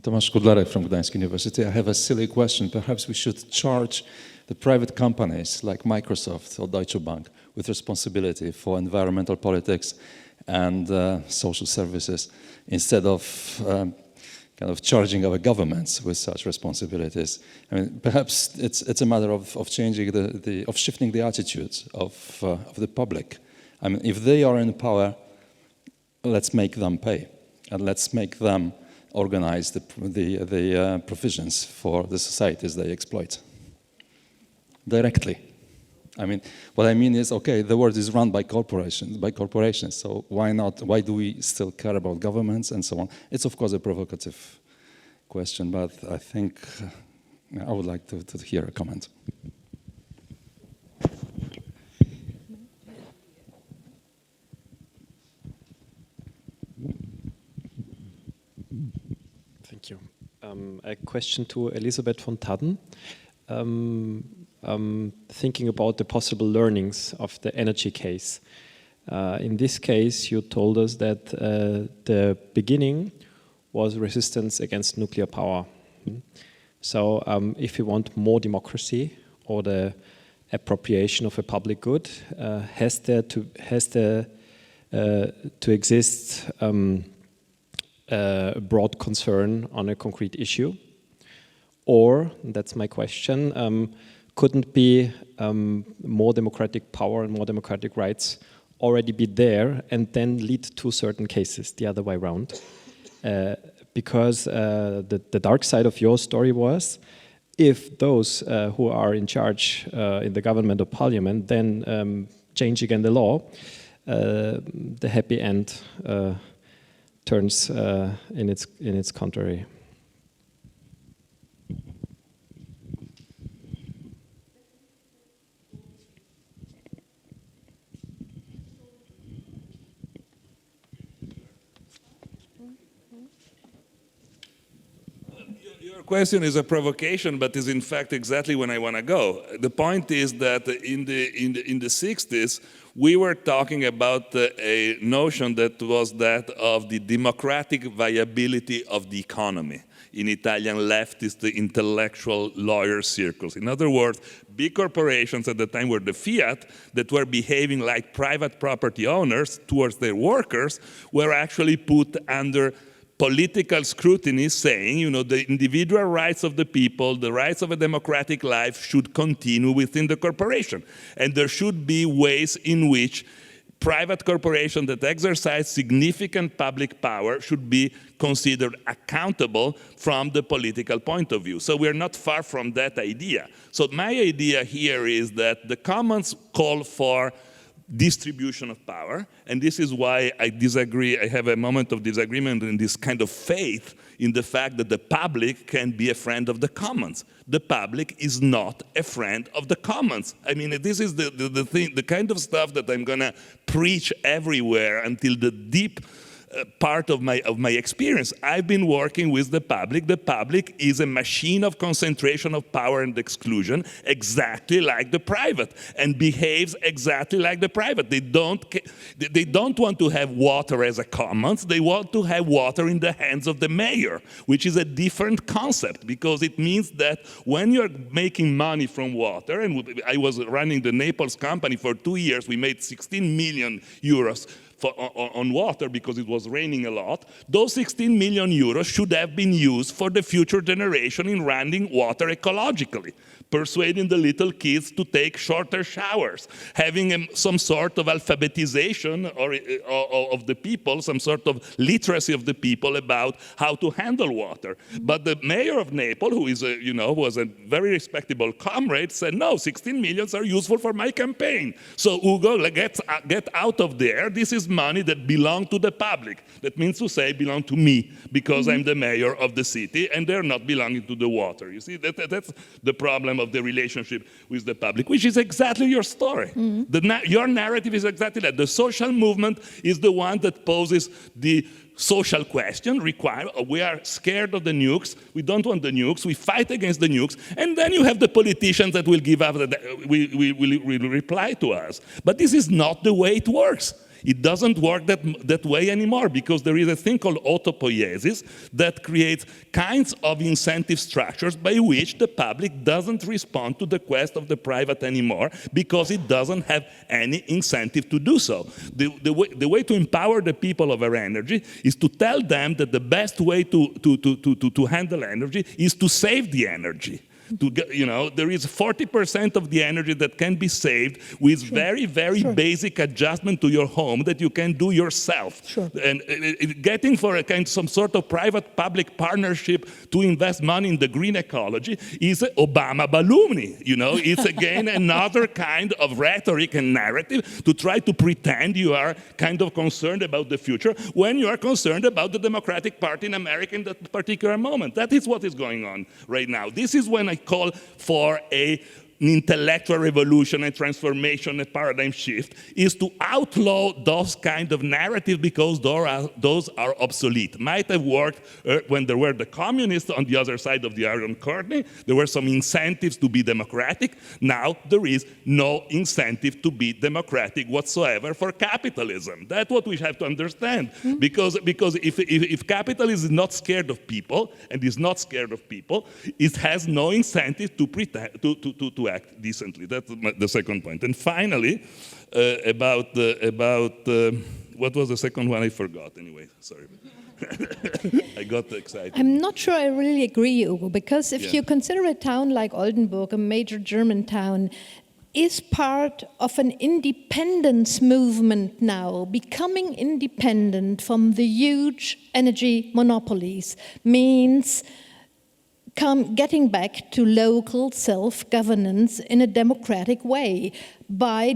Tomasz Kudlarek from Gdańsk University. I have a silly question. Perhaps we should charge the private companies like Microsoft or Deutsche Bank with responsibility for environmental politics and social services, instead of kind of charging our governments with such responsibilities. I mean, perhaps it's a matter of changing of shifting the attitudes of the public. I mean, if they are in power, let's make them pay, and let's make them organize the provisions for the societies they exploit directly. I mean, what I mean is, okay, the world is run by corporations, so why not? Why do we still care about governments and so on? It's of course a provocative question, but I think I would like to hear a comment. Thank you. A question to Elisabeth von Thadden. Thinking about the possible learnings of the energy case. In this case, you told us that the beginning was resistance against nuclear power. So if you want more democracy or the appropriation of a public good, has to exist a broad concern on a concrete issue? Or, that's my question, couldn't be more democratic power and more democratic rights already be there and then lead to certain cases the other way around? Because the dark side of your story was, if those who are in charge in the government or parliament then change again the law, the happy end turns in its contrary. Your question is a provocation, but is in fact exactly when I want to go. The point is that in the 60s, we were talking about a notion that was that of the democratic viability of the economy in Italian leftist intellectual lawyer circles. In other words, big corporations at the time were the fiat that were behaving like private property owners towards their workers were actually put under political scrutiny, saying, the individual rights of the people, the rights of a democratic life should continue within the corporation. And there should be ways in which private corporations that exercise significant public power should be considered accountable from the political point of view. So we're not far from that idea. So my idea here is that the commons call for distribution of power, and this is why I disagree. I have a moment of disagreement in this kind of faith in the fact that the public can be a friend of the commons. The public is not a friend of the commons. I mean, this is the thing, the kind of stuff that I'm gonna preach everywhere until the deep part of my experience. I've been working with the public. The public is a machine of concentration of power and exclusion, exactly like the private, and behaves exactly like the private. They don't want to have water as a commons. They want to have water in the hands of the mayor, which is a different concept, because it means that when you're making money from water, and I was running the Naples company for 2 years, we made 16 million euros on water because it was raining a lot. Those 16 million euros should have been used for the future generation in running water ecologically, persuading the little kids to take shorter showers, having some sort of alphabetization of the people, some sort of literacy of the people about how to handle water. But the mayor of Naples, who is was a very respectable comrade, said, no, 16 millions are useful for my campaign. So Ugo, get out of there. This is money that belongs to the public. That means to say belong to me, because I'm the mayor of the city, and they're not belonging to the water. You see, that's the problem of the relationship with the public, which is exactly your story. Your narrative is exactly that. The social movement is the one that poses the social question, we are scared of the nukes, we don't want the nukes, we fight against the nukes, and then you have the politicians that will give up, will reply to us. But this is not the way it works. It doesn't work that way anymore, because there is a thing called autopoiesis that creates kinds of incentive structures by which the public doesn't respond to the quest of the private anymore, because it doesn't have any incentive to do so. The way to empower the people of our energy is to tell them that the best way to handle energy is to save the energy. There is 40% of the energy that can be saved with very basic adjustment to your home that you can do yourself. And getting for some sort of private-public partnership to invest money in the green ecology is Obama balloony. It's again another kind of rhetoric and narrative to try to pretend you are kind of concerned about the future when you are concerned about the Democratic Party in America in that particular moment. That is what is going on right now. This is when I call for an intellectual revolution, a transformation, a paradigm shift, is to outlaw those kind of narratives, because those are obsolete. Might have worked when there were the communists on the other side of the Iron Curtain. There were some incentives to be democratic. Now there is no incentive to be democratic whatsoever for capitalism. That's what we have to understand. Because if capitalism is not scared of people, and is not scared of people, it has no incentive to pretend to act decently. That's the second point. And finally, about what was the second one? I forgot. Anyway, sorry. I got excited. I'm not sure I really agree, Ugo, because if you consider a town like Oldenburg, a major German town, is part of an independence movement now, becoming independent from the huge energy monopolies, means getting back to local self-governance in a democratic way by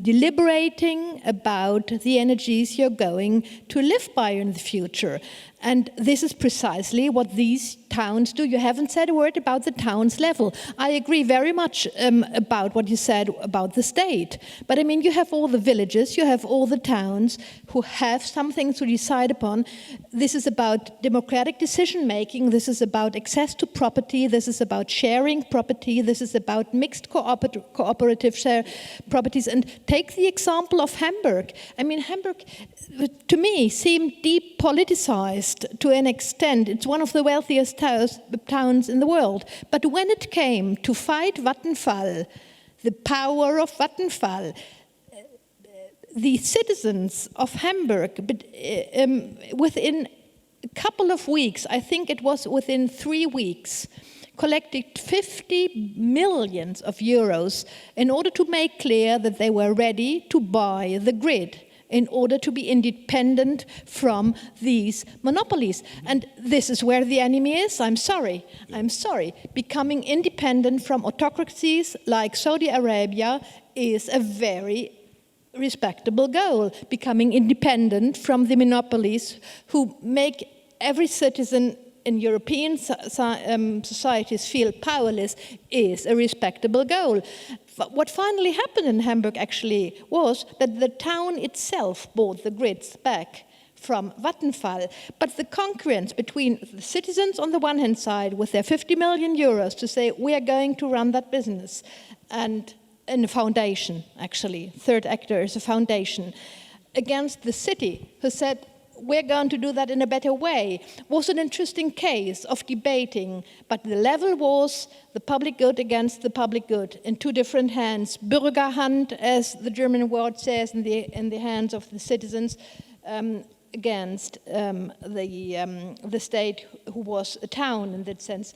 deliberating about the energies you're going to live by in the future. And this is precisely what these towns do. You haven't said a word about the town's level. I agree very much about what you said about the state. But I mean, you have all the villages, you have all the towns who have something to decide upon. This is about democratic decision-making. This is about access to property. This is about sharing property. This is about mixed cooperative share properties. And take the example of Hamburg. I mean, Hamburg, to me, seemed depoliticized to an extent. It's one of the wealthiest towns in the world. But when it came to fight Vattenfall, the power of Vattenfall, the citizens of Hamburg, within a couple of weeks, I think it was within 3 weeks, collected 50 millions of euros in order to make clear that they were ready to buy the grid in order to be independent from these monopolies. And this is where the enemy is. I'm sorry. Becoming independent from autocracies like Saudi Arabia is a very respectable goal. Becoming independent from the monopolies who make every citizen in European societies feel powerless is a respectable goal. What finally happened in Hamburg actually was that the town itself bought the grids back from Vattenfall. But the concurrence between the citizens on the one hand side with their 50 million euros to say we are going to run that business, and in a foundation actually, third actor is a foundation, against the city who said we're going to do that in a better way, was an interesting case of debating, but the level was the public good against the public good in two different hands. Bürgerhand, as the German word says, in the hands of the citizens, against the state, who was a town in that sense.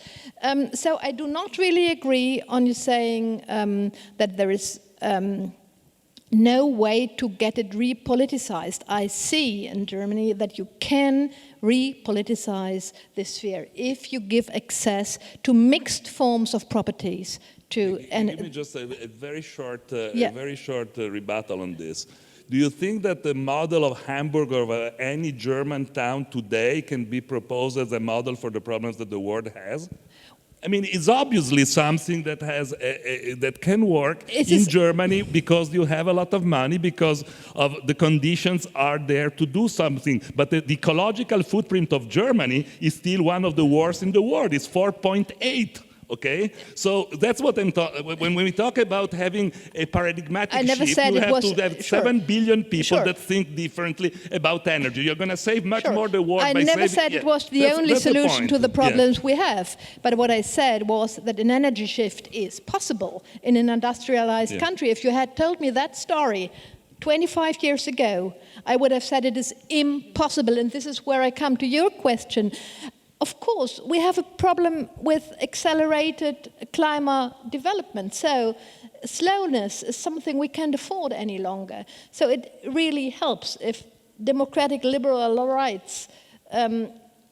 So I do not really agree on you saying that there is no way to get it repoliticized. I see in Germany that you can repoliticize this sphere if you give access to mixed forms of properties. Give me just a very short, rebuttal on this. Do you think that the model of Hamburg or of any German town today can be proposed as a model for the problems that the world has? I mean, it's obviously something that has that can work in Germany because you have a lot of money, because of the conditions are there to do something. But the ecological footprint of Germany is still one of the worst in the world. It's 4.8. Okay, so that's what I'm talking. When we talk about having a paradigmatic shift, you have to have 7 billion people that think differently about energy. You're going to save much more the world by saving. I never said it was the only solution to the problems we have. But what I said was that an energy shift is possible in an industrialized country. If you had told me that story 25 years ago, I would have said it is impossible. And this is where I come to your question. Of course, we have a problem with accelerated climate development. So slowness is something we can't afford any longer. So it really helps if democratic liberal rights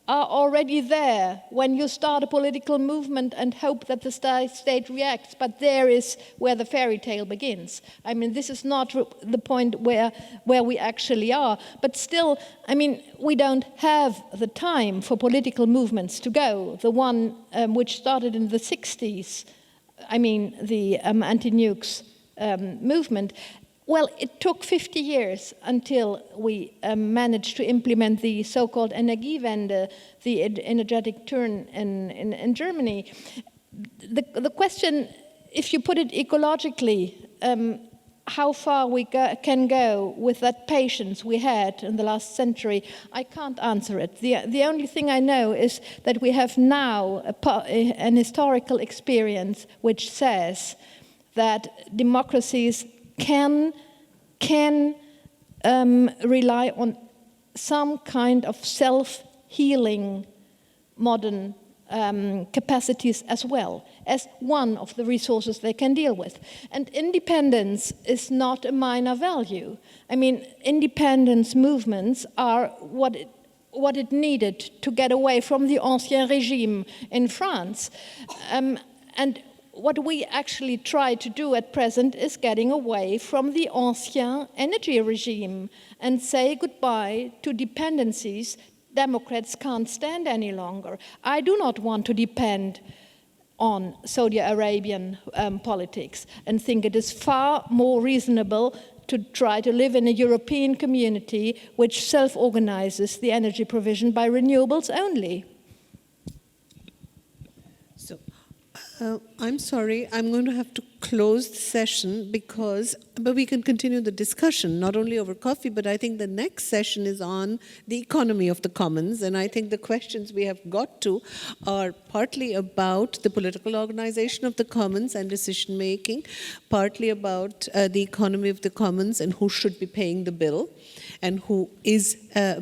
are already there when you start a political movement and hope that the state reacts. But there is where the fairy tale begins. I mean, this is not the point where we actually are. But still, I mean, we don't have the time for political movements to go. The one which started in the 60s, I mean, the anti-nukes movement, well, it took 50 years until we managed to implement the so-called Energiewende, the energetic turn in Germany. The question, if you put it ecologically, how far we can go with that patience we had in the last century, I can't answer it. The only thing I know is that we have now an historical experience which says that democracies can rely on some kind of self-healing modern capacities as well as one of the resources they can deal with. And independence is not a minor value. I mean, independence movements are what it needed to get away from the Ancien Régime in France. And what we actually try to do at present is getting away from the ancien energy regime and say goodbye to dependencies Democrats can't stand any longer. I do not want to depend on Saudi Arabian politics and think it is far more reasonable to try to live in a European community which self-organizes the energy provision by renewables only. I'm sorry, I'm going to have to close the session but we can continue the discussion, not only over coffee, but I think the next session is on the economy of the commons, and I think the questions we have got to are partly about the political organization of the commons and decision-making, partly about the economy of the commons and who should be paying the bill, and who is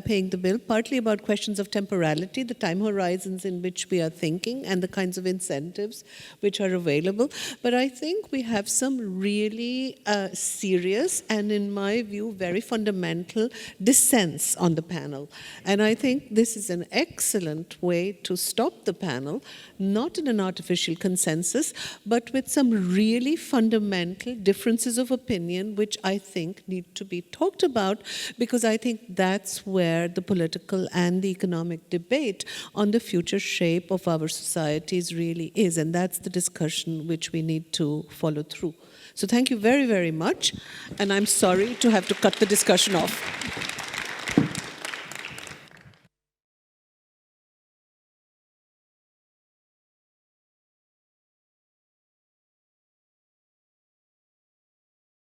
paying the bill, partly about questions of temporality, the time horizons in which we are thinking, and the kinds of incentives which are available. But I think we have some really serious and, in my view, very fundamental dissents on the panel. And I think this is an excellent way to stop the panel, not in an artificial consensus, but with some really fundamental differences of opinion, which I think need to be talked about, because I think that's where the political and the economic debate on the future shape of our societies really is. And that's the discussion which we need to follow through. So thank you very, very much. And I'm sorry to have to cut the discussion off.